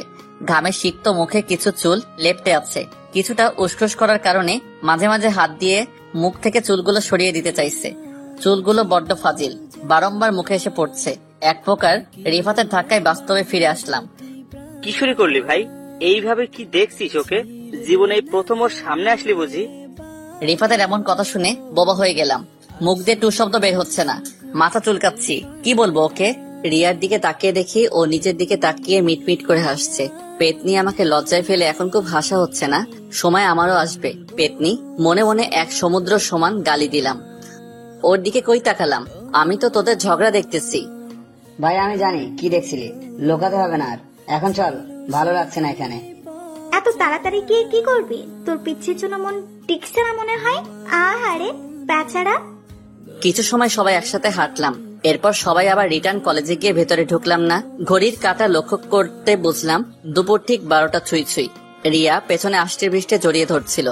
ঘামে সিক্ত মুখে কিছু চুল লেপটে আছে। কিছুটা উসখুস করার কারণে মাঝে মাঝে হাত দিয়ে মুখ থেকে চুলগুলো সরিয়ে দিতে চাইছে। চুলগুলো বড্ড ফাজিল, বারংবার মুখে এসে পড়ছে। এক প্রকার রিফাতের ধাক্কায় বাস্তবে ফিরে আসলাম। কি শুরু করলি ভাই? এইভাবে কি দেখছিস ওকে? জীবনে এই প্রথম ওর সামনে আসলি বুঝি? রিফাতের এমন কথা শুনে বোবা হয়ে গেলাম। মুখ দিয়ে টু শব্দ বের হচ্ছে না, মাথা চুলকাচ্ছি। কি বলবো ওকে? রিয়ার দিকে তাকিয়ে দেখি ও নিচের দিকে তাকিয়ে মিটমিট করে হাসছে। পেতনি আমাকে লজ্জায় ফেলে এখন খুব হাসা হচ্ছে না? সময় আমারও আসবে পেতনি, মনে মনে এক সমুদ্র সমান গালি দিলাম। ওর দিকে কই তাকালাম? আমি তো তোদের ঝগড়া দেখতেছি। ভাই আমি জানি কি দেখছিলি, লোকাতে হবে না আর। এখন চল, ভালো লাগছে না এখানে। এত তাড়াতাড়ি গিয়ে কি করবি? তোর পিচ্ছির জন্য মন টিকছে না মনে হয়। আহারে বেচারা। কিছু সময় সবাই একসাথে হাঁটলাম। এরপর সবাই আবার রিটার্ন কলেজে গিয়ে ভেতরে ঢুকলাম না। ঘড়ির কাঁটা লক্ষ্য করতে বুঝলাম দুপুর ঠিক 12টা ছুঁই ছুঁই। রিয়া পেছনে আষ্টে বৃষ্টে জড়িয়ে ধরছিল।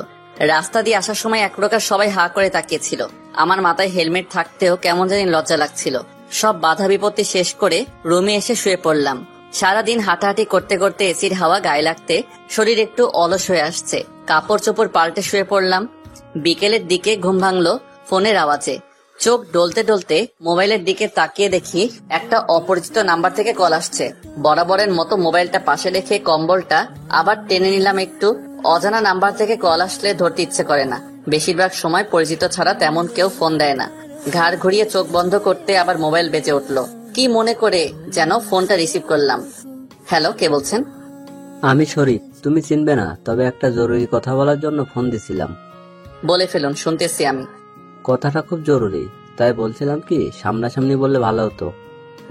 রাস্তা দিয়ে আসার সময় এক প্রকার সবাই হা করে তাকিয়েছিল। আমার মাথায় হেলমেট থাকতেও কেমন জানি লজ্জা লাগছিল। সব বাধা বিপত্তি শেষ করে রুমে এসে শুয়ে পড়লাম। সারাদিন হাঁটাহাঁটি করতে করতে এসির হাওয়া গায়ে লাগতে শরীর একটু অলস হয়ে আসছে। কাপড় চোপড় পাল্টে শুয়ে পড়লাম। বিকেলের দিকে ঘুম ভাঙলো ফোনের আওয়াজে। চোখ ডলতে ডলতে মোবাইলের দিকে তাকিয়ে দেখি একটা অপরিচিত নাম্বার থেকে কল আসছে। বরাবরের মতো মোবাইলটা পাশে রেখে কম্বলটা আবার টেনে নিলাম একটু। অজানা নাম্বার থেকে কল আসলে ধরতে ইচ্ছে করে না। বেশিরভাগ সময় পরিচিত ছাড়া তেমন কেউ ফোন দেয় না। ঘাড় ঘুরিয়ে চোখ বন্ধ করতে আবার মোবাইল বেজে উঠলো। কি মনে করে যেন ফোনটা রিসিভ করলাম। হ্যালো, কে বলছেন? আমি শরীফ, তুমি চিনবে না, তবে একটা জরুরি কথা বলার জন্য ফোন দিছিলাম। বলে ফেলুন, শুনতেছি আমি। কথাটা খুব জরুরি, তাই বলছিলাম কি সামনাসামনি বললে ভালো হতো।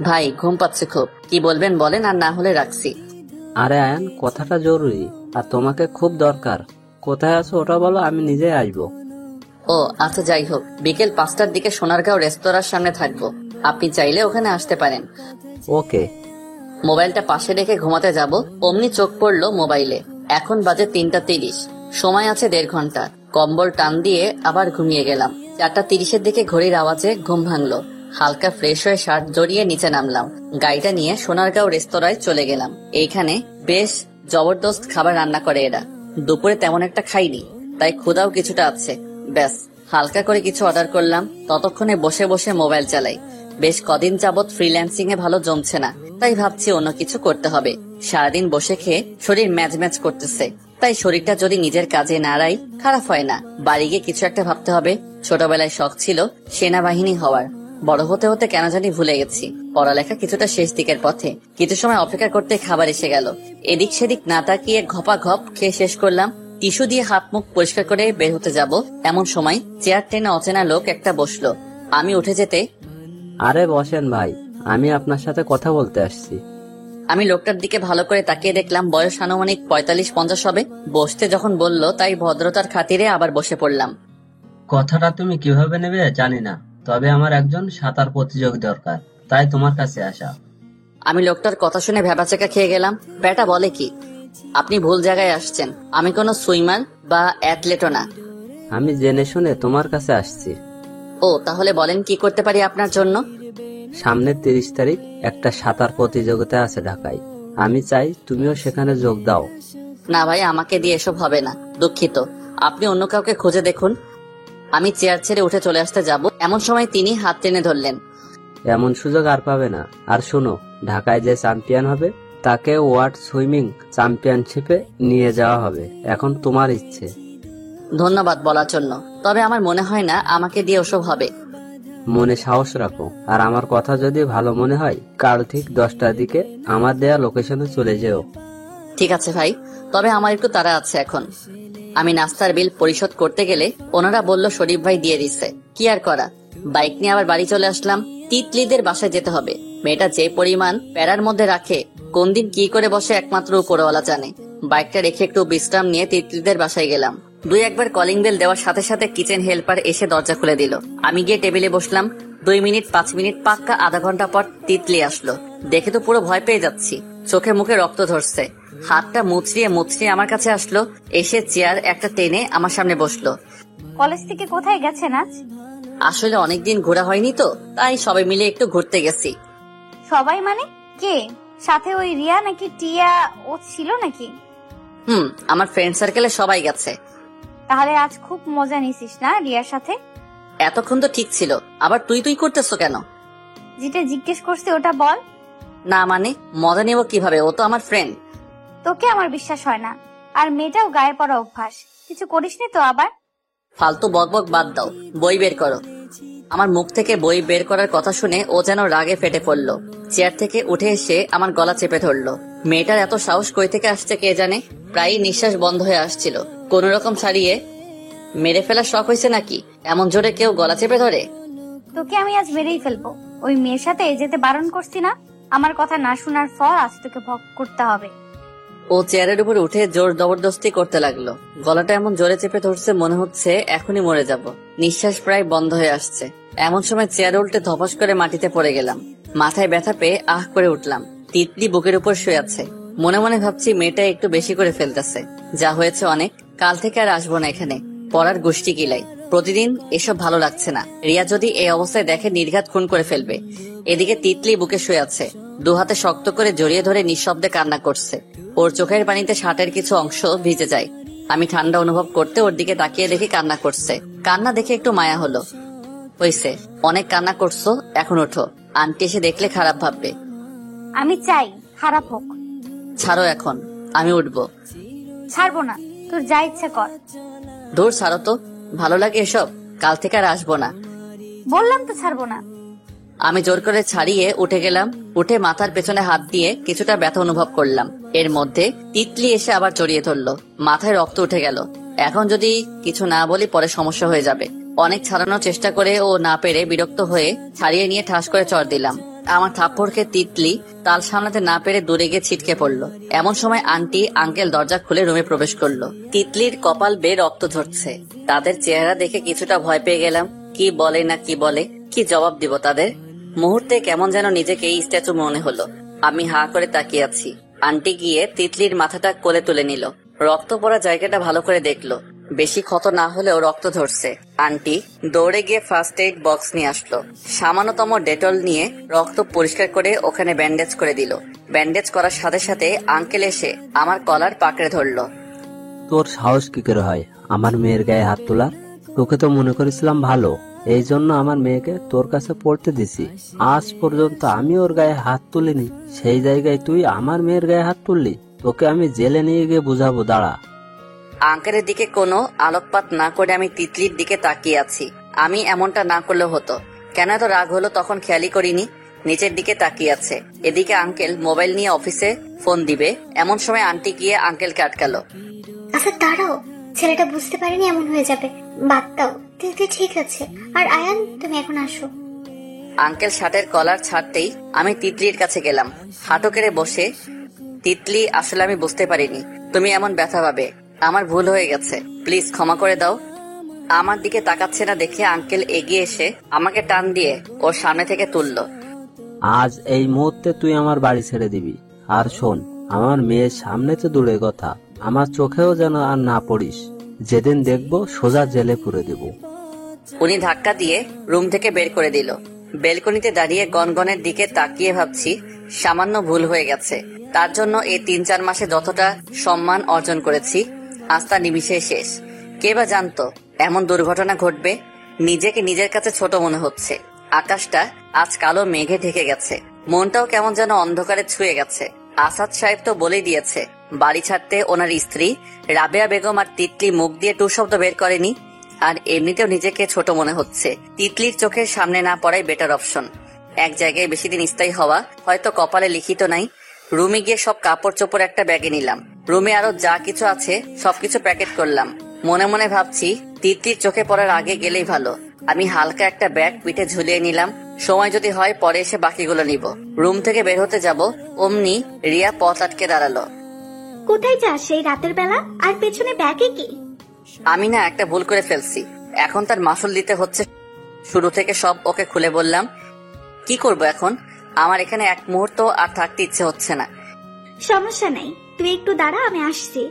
ভাই ঘুম পাচ্ছে খুব, কি বলবেন বলেন, আর না হলে রাখছি। আরে আয়ান, কথাটা জরুরি আর তোমাকে খুব দরকার। কোথায় আছো ওটা বলো, আমি নিজেই আসবো। ও আচ্ছা, যাই হোক, বিকেল 5টার দিকে সোনারগাঁও রেস্তোরাঁর সামনে থাকবো। আপনি চাইলে ওখানে আসতে পারেন। ওকে। মোবাইলটা পাশে রেখে ঘুমাতে যাব, অমনি চোখ পড়লো মোবাইলে। এখন বাজে 3:30, সময় আছে 1.5 ঘন্টা। কম্বল টান দিয়ে আবার ঘুমিয়ে গেলাম। 4:30-এর দিকে ঘড়ির আওয়াজে ঘুম ভাঙলো। হালকা ফ্রেশ হয়ে শার্ট জড়িয়ে নিচে নামলাম। গাড়িটা নিয়ে সোনারগাঁও রেস্তোরাঁয় চলে গেলাম। এইখানে বেশ জবরদস্ত খাবার রান্না করে এরা। দুপুরে তেমন একটা খাইনি, তাই ক্ষুধাও কিছুটা আছে। ব্যাস হালকা করে কিছু অর্ডার করলাম। ততক্ষণে বসে বসে মোবাইল চালাই। বেশ কদিন যাবৎ ফ্রিল্যান্সিং এ ভালো জমছে না, তাই ভাবছি অন্য কিছু করতে হবে। সারাদিন বসে খেয়ে শরীর ম্যাচ ম্যাচ করতেছে, তাই শরীরটা যদি নিজের কাজে না রাই খারাপ হয় না। বাড়ি গিয়ে কিছু একটা ভাবতে হবে। ছোটবেলায় শখ ছিল সেনাবাহিনী হওয়ার, বড় হতে হতে কেন জানি ভুলে গেছি। পড়ালেখা কিছুটা শেষ দিকের পথে। কিছু সময় অপেক্ষা করতে খাবার এসে গেল। এদিক সেদিক না তাকিয়ে ঘপা ঘপ খেয়ে শেষ করলাম। টিস্যু দিয়ে হাত মুখ পরিষ্কার করে বের হতে যাব, এমন সময় চেয়ার টেনে অচেনা লোক একটা বসলো। আমি উঠে যেতে, আরে বসেন ভাই, আমি আপনার সাথে কথা বলতে আসছি। আমি লোকটার দিকে ভালো করে তাকিয়ে দেখলাম বয়স আনুমানিক 45-50 হবে। বসতে যখন বলল তাই ভদ্রতার খাতিরে আবার বসে পড়লাম। কথাটা তুমি কিভাবে নেবে জানি না, তবে আমার একজন সাঁতার প্রতিযোগী দরকার, তাই তোমার কাছে আসা। আমি লোকটার কথা শুনে ভ্যাবাচেকা খেয়ে গেলাম। বেটা বলে কি? আপনি ভুল জায়গায় আসছেন। আমি কোনো সুইমার বা অ্যাথলেটও না। আমি জেনে শুনে তোমার কাছে আসছি। ও তাহলে বলেন, কি করতে পারি আপনার জন্য? সামনের 30 তারিখ একটা সাঁতার প্রতিযোগিতা আছে ঢাকায়। আমি চাই তুমিও সেখানে যোগ দাও। না ভাই, আমাকে দিয়ে এসব হবে না, দুঃখিত। আপনি অন্য কাউকে খুঁজে দেখুন। আমি চেয়ার ছেড়ে উঠে চলে আসতে যাব, এমন সময় তিনি হাত টেনে ধরলেন। এমন সুযোগ আর পাবে না। আর শোনো, ঢাকায় যে চ্যাম্পিয়ন হবে তাকে ওয়ার্ল্ড সুইমিং চ্যাম্পিয়নশিপে নিয়ে যাওয়া হবে। এখন তোমার ইচ্ছে। ধন্যবাদ বলার জন্য, তবে আমার মনে হয় না আমাকে দিয়ে ওসব হবে। মনে সাহস রাখো, আর আমার কথা যদি ভালো মনে হয় কাল ঠিক 10টার দিকে আমার দেয়া লোকেশনে চলে যেও। ঠিক আছে ভাই, তবে আমার একটু তাড়া আছে এখন। আমি নাস্তার বিল পরিশোধ করতে গেলে ওনারা বলল শরীফ ভাই দিয়ে দিচ্ছে। কি আর করা, বাইক নিয়ে আবার বাড়ি চলে আসলাম। তিতলিদের বাসায় যেতে হবে। মেয়েটা যে পরিমাণ প্যারার মধ্যে রাখে, কোন দিন কি করে বসে একমাত্র উপরওয়ালা জানে। বাইকটা রেখে একটু বিশ্রাম নিয়ে তিতলিদের বাসায় গেলাম। 2-1বার কলিং বেল দেওয়ার সাথে সাথে কিচেন হেল্পার এসে দরজা খুলে দিল। আমি গিয়ে টেবিলে বসলাম। 2 মিনিট 5 মিনিট পাক্কা আধা ঘন্টা পর তিতলি আসলো। দেখে তো পুরো ভয় পেয়ে যাচ্ছি, চোখে মুখে রক্ত ধরছে। হাতটা মুচড়িয়ে মুচড়িয়ে আমার কাছে আসলো, এসে চেয়ার একটা টেনে আমার সামনে বসলো। কলেজ থেকে কোথায় গেছেন আজ? আসলে অনেকদিন ঘোরা হয়নি তো, তাই সবাই মিলে একটু ঘুরতে গেছি। সবাই মানে কে? সাথে ওই রিয়া নাকি টিয়া ও ছিল নাকি? আমার ফ্রেন্ড সার্কেলে সবাই গেছে। তাহলে আজ খুব মজা নিছিস না রিয়ার সাথে? এতক্ষণ তো ঠিক ছিল, আবার তুই তুই করতেছো কেন? যেটা জিজ্ঞেস করছে ওটা বল। না মানে মজা নেব কিভাবে, ও তো আমার ফ্রেন্ড। তোকে আমার বিশ্বাস হয় না। আর মেয়েটাও গায়ে পড়া অভ্যাস, কিছু করিসনি তো আবার? ফালতু বকবক বাদ দাও, বই বের করো। আমার মুখ থেকে বই বের করার কথা শুনে ও যেন রাগে ফেটে পড়লো। চেয়ার থেকে উঠে এসে আমার গলা চেপে ধরলো। মেয়েটার এত সাহস কই থেকে আসছে কে জানে। প্রায় নিঃশ্বাস বন্ধ হয়ে আসছিল। কোন রকম ছাড়িয়ে মেরে ফেলার শখ হয়েছে নাকি? এমন জোরে কেউ গলা চেপে ধরে? তোকে আমি আজ মেরেই ফেলবো। ওই মেয়ের সাথে যেতে বারণ করছি না? আমার কথা না শোনার ফল আজ তোকে ভোগ করতে হবে। ও চেয়ারের উপর উঠে জোর জবরদস্তি করতে লাগলো। গলাটা এমন জোরে চেপে ধরছে মনে হচ্ছে এখনই মরে যাব। নিঃশ্বাস প্রায় বন্ধ হয়ে আসছে। এমন সময় চেয়ার উল্টে ধপাস করে মাটিতে পড়ে গেলাম। মাথায় ব্যথা পেয়ে আহ করে উঠলাম। তিতলি বুকের উপর শুয়ে আছে। মনে মনে ভাবছি মেয়েটা একটু বেশি করে ফেলতেছে। যা হয়েছে অনেক, কাল থেকে আর আসবো না এখানে। পড়ার গোষ্ঠী কিলাই। প্রতিদিন এসব ভালো লাগছে না। রিয়া যদি এই অবস্থায় দেখে নির্ঘাত খুন করে ফেলবে। এদিকে তিতলি বুকে শুয়ে আছে, দু হাতে শক্ত করে জড়িয়ে ধরে নিঃশব্দে কান্না করছে। ওর চোখের পানিতে শার্টের কিছু অংশ ভিজে যায়। আমি ঠান্ডা অনুভব করতে ওর দিকে তাকিয়ে দেখি কান্না করছে। কান্না দেখে একটু মায়া হলো। হইছে, অনেক কান্না করছো, এখন ওঠো। আন্টি এসে দেখলে খারাপ ভাববে। আমি চাই খারাপ হোক। ছাড়ো এখন, আমি উঠবো। ছাড়বো না, তোর যা ইচ্ছা কর। দূর ছাড়ো তো, ভালো লাগে এসব। কাল থেকে আর আসবো না। বললাম তো ছাড়বো না। আমি জোর করে ছাড়িয়ে উঠে গেলাম। উঠে মাথার পেছনে হাত দিয়ে কিছুটা ব্যথা অনুভব করলাম। এর মধ্যে তিতলি এসে আবার জড়িয়ে ধরলো। মাথায় রক্ত উঠে গেল। এখন যদি কিছু না বলি পরে সমস্যা হয়ে যাবে। অনেক ছাড়ানোর চেষ্টা করে ও না পেরে বিরক্ত হয়ে ছাড়িয়ে নিয়ে ঠাস করে চড় দিলাম। আমার থাপ্পড়কে তিতলি তাল সামলাতে না পেরে দূরে গিয়ে ছিটকে পড়লো। এমন সময় আন্টি আঙ্কেল দরজা খুলে রুমে প্রবেশ করলো। তিতলির কপাল বেয়ে রক্ত ঝরছে। তাদের চেহারা দেখে কিছুটা ভয় পেয়ে গেলাম। কি বলে না কি বলে, কি জবাব দিব তাদের। মুহূর্তে কেমন যেন নিজেকে এই স্ট্যাচু মনে হলো। আমি হা করে তাকিয়ে আছি। আন্টি গিয়ে তিতলির মাথাটা কোলে তুলে নিল। রক্ত পড়া জায়গাটা ভালো করে দেখলো। বেশি ক্ষত না হলেও রক্ত ঝরছে। আন্টি দৌড়ে গিয়ে ফার্স্ট এইড বক্স নিয়ে আসলো। সামান্যতম ডেটল নিয়ে রক্ত পরিষ্কার করে ওখানে ব্যান্ডেজ করে দিল। ব্যান্ডেজ করার সাথে সাথে আঙ্কেল এসে আমার কলার পাকড়ে ধরলো। তোর সাহস কি করে হয় আমার মেয়ের গায়ে হাত তোলার? তোকে তো মনে করেছিলাম ভালো, এই জন্য আমার মেয়েকে তোর কাছে পড়তে দিছি। আজ পর্যন্ত আমি ওর গায়ে হাত তুলিনি, সেই জায়গায় তুই আমার মেয়ের গায়ে হাত তুললি। তোকে আমি জেলে নিয়ে গিয়ে বুঝাবো, দাঁড়া। আঙ্কেলের দিকে কোনো আলোকপাত না করে আমি তিতলির দিকে তাকিয়ে আছি। আমি এমনটা না করলেও হতো। কেন এত রাগ হলো তখন খেয়ালই করিনি। নিচের দিকে তাকিয়ে আছে। এদিকে আঙ্কেল মোবাইল নিয়ে অফিসে ফোন দিবে। এমন সময় আন্টি গিয়ে আঙ্কেলকে আটকালো। আচ্ছা দাঁড়াও, ছেলেটা বুঝতে পারেনি এমন হয়ে যাবে, বাদ দাও। তিতলি ঠিক আছে। আর আয়ান, তুমি এখন আসো। আঙ্কেল শার্টের কলার ছাড়তেই আমি তিতলির কাছে গেলাম। হাঁটু কেড়ে বসে, তিতলি আসলে আমি বুঝতে পারিনি তুমি এমন ব্যথা পাবে। আমার ভুল হয়ে গেছে, প্লিজ ক্ষমা করে দাও। আমার দিকে তাকাচ্ছে না দেখে আঙ্কেল এগিয়ে এসে আমাকে টান দিয়ে ওর সামনে থেকে তুললো। আজ এই মুহূর্তে তুই আমার বাড়ি ছেড়ে দিবি। আর শোন, আমার মেয়ের সামনে তো দূরের কথা, আমার চোখেও যেন আর না পড়িস। যেদিন দেখবো সোজা জেলে পুরে দেব। উনি ধাক্কা দিয়ে রুম থেকে বের করে দিল। বেলকনিতে দাঁড়িয়ে গনগনের দিকে তাকিয়ে ভাবছি সামান্য ভুল হয়ে গেছে। তার জন্য এই ৩-৪ মাসে যতটা সম্মান অর্জন করেছি আজ তা নিমিষে শেষ। কে বা জানতো এমন দুর্ঘটনা ঘটবে। নিজেকে নিজের কাছে ছোট মনে হচ্ছে। আকাশটা আজ কালো মেঘে ঢেকে গেছে। মনটাও কেমন যেন অন্ধকারে ছুঁয়ে গেছে। আসাদ সাহেব তো বলেই দিয়েছে বাড়ি ছাড়তে ওনার স্ত্রী রাবেয়া বেগম আর তিতলি মুখ দিয়ে টু শব্দ বের করেনি। আর এমনিতেও নিজেকে ছোট মনে হচ্ছে। তিতলির চোখের সামনে না পড়াই বেটার অপশন। এক জায়গায় বেশি দিন স্থায়ী হওয়া হয়তো কপালে লিখিত নাই। রুমে গিয়ে সব কাপড় চোপড় একটা ব্যাগে নিলাম। রুমে আরো যা কিছু আছে সবকিছু প্যাকেট করলাম। মনে মনে ভাবছি তিতলির চোখে পড়ার আগে গেলেই ভালো। আমি হালকা একটা ব্যাগ পিঠে ঝুলিয়ে নিলাম। সময় যদি হয় পরে এসে বাকিগুলো নিব। রুম থেকে বের হতে যাব, অমনি রিয়া পথ আটকে দাঁড়ালো। কোথায় যাস সেই রাতের বেলা? আর পেছনে ব্যাগে কি? আমি না একটা ভুল করে ফেলছি, এখন তার মাসুল দিতে হচ্ছে। শুরু থেকে সব ওকে খুলে বললাম। কি করব এখন? আমার এখানে এক মুহূর্ত আর থাকতে ইচ্ছে হচ্ছে না। সমস্যা নাই, তুই একটু দাঁড়া, আমি আসছি।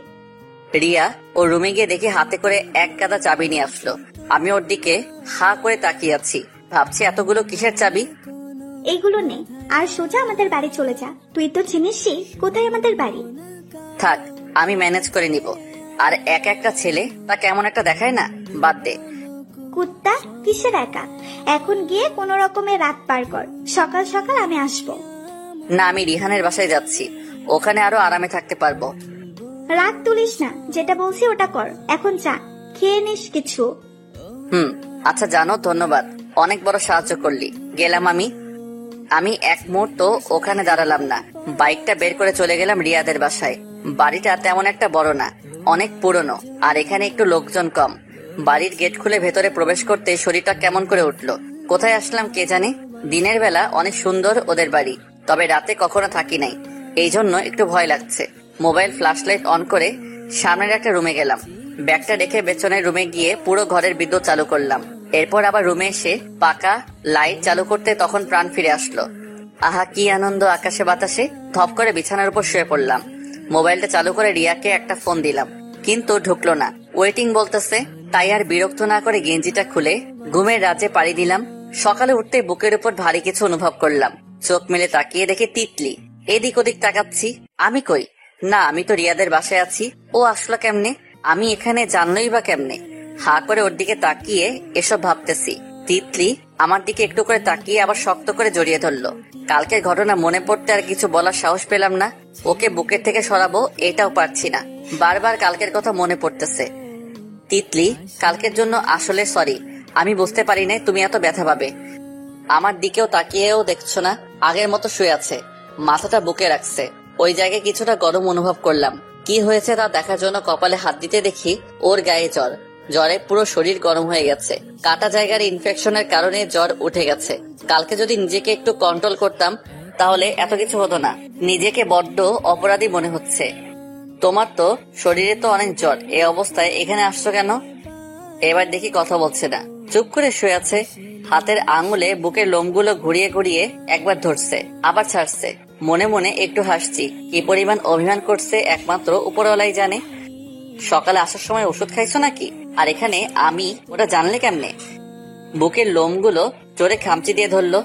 রিয়া ও রুমে গিয়ে দেখি হাতে করে এক গাদা চাবি নিয়ে আসলো। আমি ওর দিকে হা করে তাকিয়ে আছি। ভাবছি এতগুলো কিসের চাবি? এইগুলো নে আর সোজা আমাদের বাড়ি চলে যা। তুই তো চিনিসই কোথায় আমাদের বাড়ি। থাক, আমি ম্যানেজ করে নিব। আর এক একটা ছেলে তা কেমন একটা দেখায় না, বাদ দে। কুত্তা, কিসের একা? এখন গিয়ে কোন রকমের রাত পার কর, সকাল সকাল আমি আসবো। না, আমি রিহানের বাসায় যাচ্ছি, ওখানে আরো আরামে থাকতে পারবো। রাত তুলিস না, যেটা বলছি ওটা কর। এখন যা, খেয়ে নিস কিছু। আচ্ছা জানো, ধন্যবাদ, অনেক বড় সাহায্য করলি। গেলাম আমি। আমি এক মুহূর্ত ওখানে দাঁড়ালাম না। বাইকটা বের করে চলে গেলাম রিয়াদের বাসায়। বাড়িটা তেমন একটা বড় না, অনেক পুরনো, আর এখানে একটু লোকজন কম। বাড়ির গেট খুলে ভেতরে প্রবেশ করতে শরীরটা কেমন করে উঠলো। কোথায় আসলাম কে জানে। দিনের বেলা অনেক সুন্দর ওদের বাড়ি, তবে রাতে কখনো থাকি নাই, এই জন্য একটু ভয় লাগছে। মোবাইল ফ্ল্যাশ লাইট অন করে সামনের একটা রুমে গেলাম। ব্যাগটা রেখে পেছনের রুমে গিয়ে পুরো ঘরের বিদ্যুৎ চালু করলাম। এরপর আবার রুমে এসে পাকা লাইট চালু করতে তখন প্রাণ ফিরে আসলো। আহা, কি আনন্দ আকাশে বাতাসে। ধপ করে বিছানার উপর শুয়ে পড়লাম। মোবাইলটা চালু করে রিয়াকে একটা ফোন দিলাম, কিন্তু ঢুকলো না। ওয়েটিং বলতেছে, তাই আর বিরক্ত না করে গেঞ্জিটা খুলে ঘুমের রাজ্যে পাড়ি দিলাম। সকালে উঠতে বুকের উপর ভারী কিছু অনুভব করলাম। চোখ মেলে তাকিয়ে দেখে তিতলি। এদিক ওদিক তাকাচ্ছি, আমি কই? না, আমি তো রিয়াদের বাসায় আছি। ও আসলো কেমনে? আমি এখানে জানলই বা কেমনে? হা করে ওর দিকে তাকিয়ে এসব ভাবতেছি। তিতলি আমার দিকে একটু করে তাকিয়ে আবার শক্ত করে জড়িয়ে ধরলো। কালকের ঘটনা মনে পড়তে আর কিছু বলার সাহস পেলাম না। ওকে বুকের থেকে সরাবো এটাও পারছি না। বারবার কালকের কথা মনে পড়তেছে। তিতলি, কালকের জন্য আসলে সরি। আমি বুঝতে পারি নাই তুমি এত ব্যথা পাবে। আমার দিকেও তাকিয়েও দেখছো না? আগের মতো শুয়ে আছে, মাথাটা বুকে রাখছে। ওই জায়গায় কিছুটা গরম অনুভব করলাম। কি হয়েছে তা দেখার জন্য কপালে হাত দিতে দেখি ওর গায়ে জ্বর। জ্বরে পুরো শরীর গরম হয়ে গেছে। কাটা জায়গার ইনফেকশনের কারণে জ্বর উঠে গেছে। কালকে যদি নিজেকে একটু কন্ট্রোল করতাম তাহলে এত কিছু হতো না। নিজেকে বড্ড অপরাধী মনে হচ্ছে। তোমার তো শরীরে তো অনেক জ্বর, এই অবস্থায় এখানে আসছো কেন? এবার দেখি কথা বলছে না, চুপ করে শুয়ে আছে। হাতের আঙুলে বুকের লোমগুলো ঘুরিয়ে ঘুরিয়ে একবার ধরছে, আবার ছাড়ছে। মনে মনে একটু হাসছি। কি পরিমাণ অভিমান করছে একমাত্র উপরওয়ালাই জানে। সকালে আসার সময় ওষুধ খাইছো নাকি? আর এখানে আমি ওটা জানলে কেমনে? বুকের লোমগুলো জোরে খামচি দিয়ে ধরলো।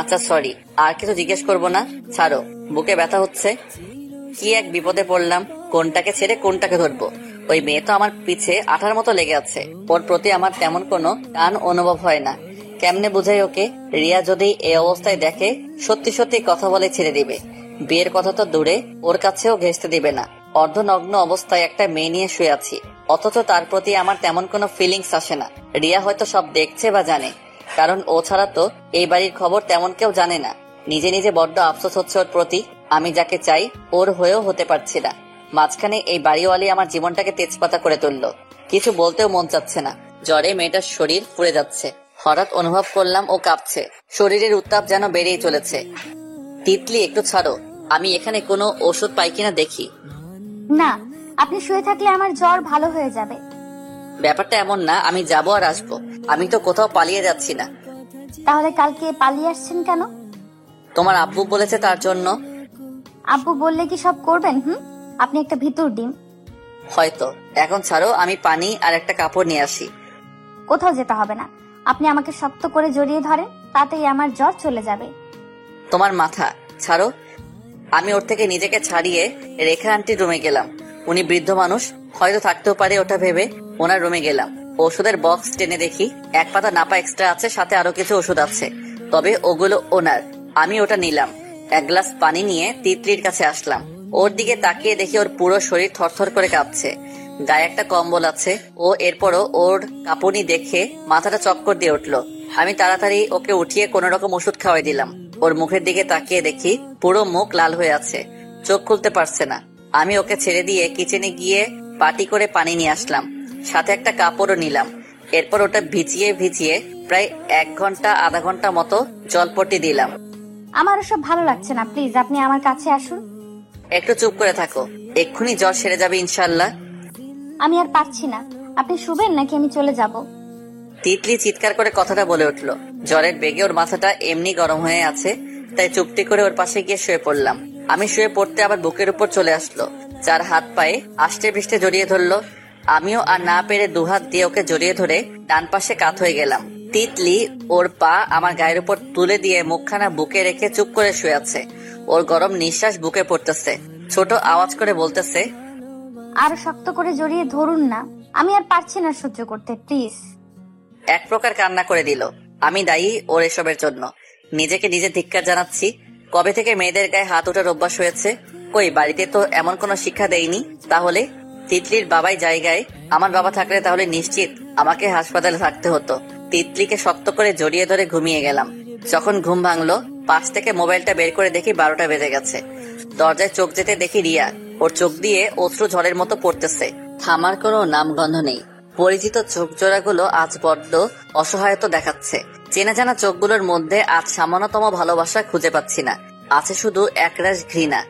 আচ্ছা সরি, আর কিছু জিজ্ঞেস করবো না, ছাড়ো। বুকে ব্যথা হচ্ছে। কি এক বিপদে পড়লাম, কোনটাকে ছেড়ে কোনটাকে ধরবো। ওই মেয়ে তো আমার পিছে আঠার মতো লেগে আছে। ওর প্রতি আমার তেমন কোনো টান অনুভব হয় না। কেমনে বুঝাই ওকে? রিয়া যদি এই অবস্থায় দেখে সত্যি সত্যি কথা বলে ছেড়ে দিবে। বিয়ের কথা তো দূরে, ওর কাছেও ঘেঁষতে দিবে না। অর্ধনগ্ন অবস্থায় একটা মেয়ে নিয়ে শুয়ে আছি, অথচ তার প্রতি আমার তেমন কোনো ফিলিংস আসে না। রিয়া হয়তো সব দেখছে বা জানে, কারণ ও ছাড়া তো এই বাড়ির খবর তেমন কেউ জানে না। নিজে নিজে বড্ড আফসোস হচ্ছে ওর প্রতি। আমি যাকে চাই ওর হয়েও হতে পারছি না। মাঝখানে এই বাড়িওয়ালি আমার জীবনটাকে তেজপাতা করে তুললো। কিছু বলতেও মন চাচ্ছে না। জ্বরে মেয়েটার শরীর পুড়ে যাচ্ছে। হঠাৎ অনুভব করলাম ও কাঁপছে। শরীরের উত্তাপ যেন বেড়েই চলেছে। তিতলি, একটু ছাড়ো, আমি এখানে কোনো ওষুধ পাই কিনা দেখি। না, আপনি শুয়ে থাকলে আমার জ্বর ভালো হয়ে যাবে। ব্যাপারটা এমন না, আমি যাবো আর আসবো। আমি তো কোথাও পালিয়ে যাচ্ছি না। তাহলে কালকে পালিয়ে আসছেন কেন? তোমার আব্বু বলেছে তার জন্য। আব্বু বললে কি সব করবেন? আপনি একটা ভিতর ডিম। হয়তো। এখন ছাড়ো, আমি পানি আর একটা কাপড় নিয়ে আসি। কোথাও যেতে হবে না, আপনি আমাকে শক্ত করে জড়িয়ে ধরেন, তাতেই আমার জ্বর চলে যাবে। তোমার মাথা ছাড়ো। আমি ওর থেকে নিজেকে ছাড়িয়ে রেখা আন্টির রুমে গেলাম। উনি বৃদ্ধ মানুষ, হয়তো থাকতেও পারে ওটা ভেবে ওনার রুমে গেলাম। ওষুধের বক্স টেনে দেখি এক পাতা নাপা এক্সট্রা আছে, সাথে আরো কিছু ওষুধ আছে, তবে ওগুলো ওনার। আমি ওটা নিলাম। এক গ্লাস পানি নিয়ে তিতলির কাছে আসলাম। ওর দিকে তাকিয়ে দেখি ওর পুরো শরীর থরথর করে কাঁপছে। গায়ে একটা কম্বল আছে। ও এরপরও ওর কাঁপুনি দেখে মাথাটা চক্কর দিয়ে উঠলো। আমি তাড়াতাড়ি ওকে উঠিয়ে কোন রকম ওষুধ খাওয়াই দিলাম। ওর মুখের দিকে তাকিয়ে দেখি পুরো মুখ লাল হয়ে আছে, চোখ খুলতে পারছে না। আমি ওকে ছেড়ে দিয়ে কিচেনে গিয়ে পাটি করে পানি নিয়ে আসলাম, সাথে একটা কাপড়ও নিলাম। এরপর ওটা ভিজিয়ে ভিজিয়ে প্রায় 1 ঘন্টা আধা ঘন্টা মতো জলপট্টি দিলাম। আমার ওসব ভালো লাগছে না, প্লিজ আপনি আমার কাছে আসুন। একটু চুপ করে থাকো, এক্ষুনি জ্বর সেরে যাবে ইনশাল্লাহ। আমি আর পারছি না, আপনি শুবেন নাকি আমি চলে যাব? তিতলি চিৎকার করে কথাটা বলে উঠলো। জ্বরের বেগে ওর মাথাটা এমনি গরম হয়ে আছে, তাই চুপটি করে ওর পাশে গিয়ে শুয়ে পড়লাম। আমি শুয়ে পড়তে আবার বুকের উপর চলে আসলো। 4 হাত পায়ে আষ্টে পৃষ্ঠে জড়িয়ে ধরলো। আমিও আর না পেরে 2 হাত দিয়ে ওকে জড়িয়ে ধরে ডান পাশে কাত হয়ে গেলাম। তিতলি ওর পা আমার গায়ের উপর তুলে দিয়ে মুখখানা বুকে রেখে চুপ করে শুয়ে আছে। ওর গরম নিঃশ্বাস বুকে পড়তেছে। ছোট আওয়াজ করে বলতেছে, আরো শক্ত করে জড়িয়ে ধরুন না, আমি আর পারছি না সহ্য করতে, প্লিজ। এক প্রকার কান্না করে দিল। আমি দায়ী ওর এসবের জন্য। নিজেকে নিজে ধিক্কার জানাচ্ছি। কবে থেকে মেয়েদের গায়ে হাত ওঠার অভ্যাস হয়েছে? কই, বাড়িতে তো এমন কোনো শিক্ষা দেয়নি। তাহলে তিতলির বাবাই জায়গায় আমার বাবা থাকলে তাহলে নিশ্চিত আমাকে হাসপাতালে থাকতে হতো। তিতলিকে শক্ত করে জড়িয়ে ধরে ঘুমিয়ে গেলাম। যখন ঘুম ভাঙলো, পাশ থেকে মোবাইলটা বের করে দেখি 12টা বেজে গেছে। দরজায় চোখ যেতে দেখি রিয়া। ওর চোখ দিয়ে অশ্রু ঝড়ের মতো পড়তেছে। থামার কোনো নামগন্ধ নেই। পরিচিত চোখ জোড়াগুলো আজ বড্ড অসহায়তা দেখাচ্ছে। চেনা জানা চোখগুলোর মধ্যে আজ সামান্যতম ভালোবাসা খুঁজে পাচ্ছি না। আছে শুধু একরাশ ঘৃণা।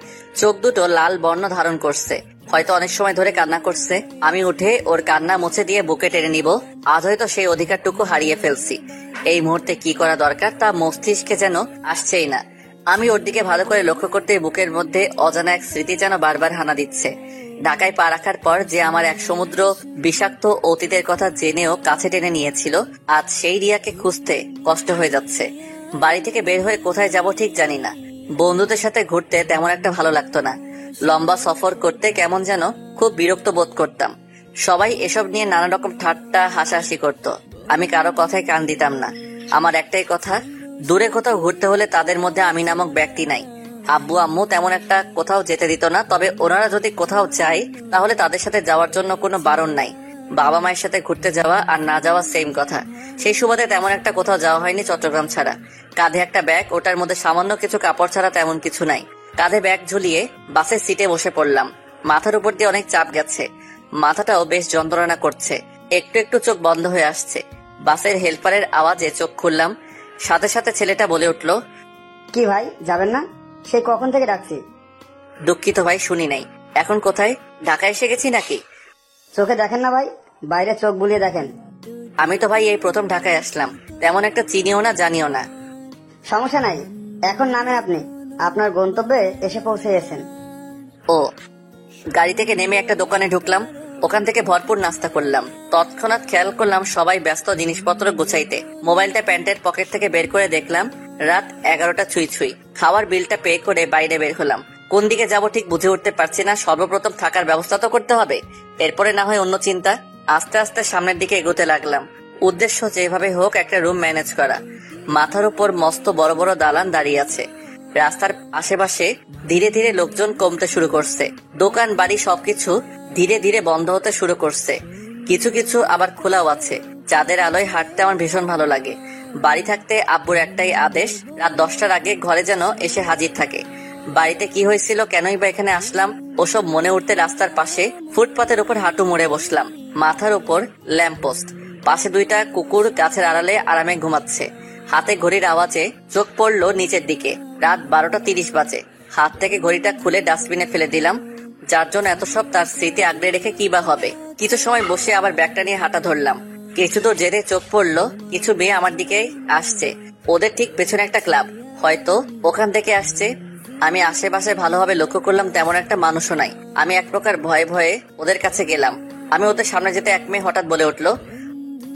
চোখ দুটো লাল বর্ণ ধারণ করছে, হয়তো অনেক সময় ধরে কান্না করছে। আমি উঠে ওর কান্না মুছে দিয়ে বুকে টেনে নিব। আজ হয়তো সেই অধিকারটুকু হারিয়ে ফেলছি। এই মুহূর্তে কি করা দরকার তা মস্তিষ্কে যেন আসছেই না। আমি ওর দিকে ভালো করে লক্ষ্য করতে বুকের মধ্যে অজানা এক স্মৃতি যেন বারবার হানা দিচ্ছে। ঢাকায় পা রাখার পর যে আমার এক সমুদ্র বিষাক্ত অতীতের কথা জেনেও কাছে টেনে নিয়েছিল, আজ সেই রিয়াকে খুঁজতে কষ্ট হয়ে যাচ্ছে। বাড়ি থেকে বের হয়ে কোথায় যাব ঠিক জানি না। বন্ধুদের সাথে ঘুরতে তেমন একটা ভালো লাগতো না। লম্বা সফর করতে কেমন যেন খুব বিরক্ত বোধ করতাম। সবাই এসব নিয়ে নানা রকম ঠাট্টা হাসাহাসি করত। আমি কারো কথায় কান দিতাম না। আমার একটাই কথা, দূরে কোথাও ঘুরতে হলে তাদের মধ্যে আমি নামক ব্যক্তি নাই। আব্বু আম্মু তেমন একটা কোথাও যেতে দিত না, তবে ওনারা যদি কোথাও চায় তাহলে তাদের সাথে যাওয়ার জন্য কোনো বারণ নাই। বাবা মায়ের সাথে ঘুরতে যাওয়া আর না যাওয়া সেম কথা। সেই সুবাদে তেমন একটা কোথাও যাওয়া হয়নি চট্টগ্রাম ছাড়া। কাঁধে একটা ব্যাগ, ওটার মধ্যে সামান্য কিছু কাপড় ছাড়া তেমন কিছু নাই। কাঁধে ব্যাগ ঝুলিয়ে বাসের সিটে বসে পড়লাম। মাথার উপর দিয়ে অনেক চাপ গেছে, মাথাটাও বেশ যন্ত্রণা করছে। একটু একটু চোখ বন্ধ হয়ে আসছে। বাসের হেল্পারের আওয়াজে চোখ খুললাম। সাথে সাথে ছেলেটা বলে উঠলো, কি ভাই, যাবেন না? সে কখন থেকে ডাকছি। দুঃখিত ভাই, শুনি নাই। এখন কোথায়? ঢাকায় এসে গেছি নাকি? চোখে দেখেন না ভাই, বাইরে চোখ বুলিয়ে দেখেন। আমি তো ভাই এই প্রথম ঢাকায় আসলাম, তেমন একটা চিনিও না জানিও না। সমস্যা নাই, এখন নামেন আপনি। আপনার গন্তব্যে এসে পৌঁছে গেছেন। ও। গাড়ি থেকে নেমে একটা দোকানে ঢুকলাম। ওখান থেকে ভরপুর নাস্তা করলাম। তৎক্ষণাৎ খেয়াল করলাম সবাই ব্যস্ত জিনিসপত্র গুছাইতে। মোবাইলটা প্যান্টের পকেট থেকে বের করে দেখলাম রাত 11টা ছুঁই ছুঁই। খাওয়ার বিলটা পে করে বাইরে বের হলাম। কোন দিকে যাব ঠিক বুঝে উঠতে পারছি না। সর্বপ্রথম থাকার ব্যবস্থা তো করতে হবে, এরপরে না হয় অন্য চিন্তা। আস্তে আস্তে সামনের দিকে এগোতে লাগলাম। উদ্দেশ্য যেভাবে হোক একটা রুম ম্যানেজ করা। মাথার উপর মস্ত বড় বড় দালান দাঁড়িয়ে আছে। রাস্তার আশেপাশে ধীরে ধীরে লোকজন কমতে শুরু করছে। দোকান বাড়ি সবকিছু ধীরে ধীরে বন্ধ হতে শুরু করছে। কিছু কিছু আবার খোলাও আছে। চাঁদের আলোয় হাঁটতে আমার ভীষণ ভালো লাগে। বাড়ি থাকতে আব্বুর একটাই আদেশ, রাত 10টার আগে ঘরে যেন এসে হাজির থাকে। বাড়িতে কি হয়েছিল, কেনই বা এখানে আসলাম, ওসব মনে উঠতে রাস্তার পাশে ফুটপাতের উপর হাঁটু মুড়ে বসলাম। মাথার উপর ল্যাম্পপোস্ট, পাশে দুইটা কুকুর গাছের আড়ালে আরামে ঘুমাচ্ছে। হাতে ঘড়ির আওয়াজে চোখ পড়লো নিচের দিকে। রাত 12টা 30 বাজে। হাত থেকে ঘড়িটা খুলে ডাস্টবিনে ফেলে দিলাম। যার জন্য এত সব তার স্মৃতি আগলে রেখে কি বা হবে। কিছু সময় বসে আবার ব্যাগটা নিয়ে হাঁটা ধরলাম। কিছু দূর যেতে চোখ পড়লো কিছু মেয়ে আমার দিকে আসছে। ওদের ঠিক পেছনে একটা ক্লাব, হয়তো ওখান থেকে আসছে। আমি আশেপাশে ভালোভাবে লক্ষ্য করলাম, তেমন একটা মানুষও নাই। আমি এক প্রকার ভয়ে ভয়ে ওদের কাছে গেলাম। আমি ওদের সামনে যেতে এক মেয়ে হঠাৎ বলে উঠলো,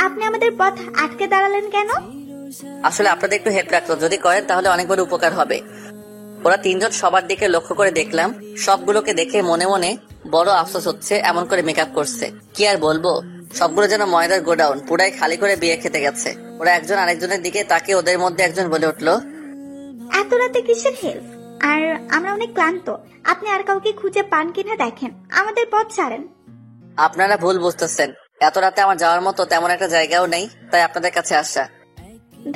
আপনি আমাদের পথ আটকে দাঁড়ালেন কেন? আসলে আপনাদের একটু হেল্প রাখতো, যদি করেন তাহলে অনেক বড় উপকার হবে। ওরা তিনজন সবার দিকে লক্ষ্য করে দেখলাম। সবগুলোকে দেখে মনে মনে বড় আফসোস হচ্ছে, এমন করে মেকআপ করছে। কি আর বলবো, সবগুলো যেন ময়দার গোডাউন, পুরাই খালি করে বিয়ে খেতে গেছে। ওরা একজন আরেকজনের দিকে তাকে ওদের মধ্যে একজন বলে উঠলো, এত রাতে কিসের হেল্প? আর আমরা অনেক ক্লান্ত। আপনি আর কাউকে খুঁজে পান কিনা দেখেন, আমাদের পথ ছাড়েন। আপনারা ভুল বুঝতেছেন। এত রাতে আমার যাওয়ার মতো তেমন একটা জায়গাও নেই, তাই আপনাদের কাছে আসা।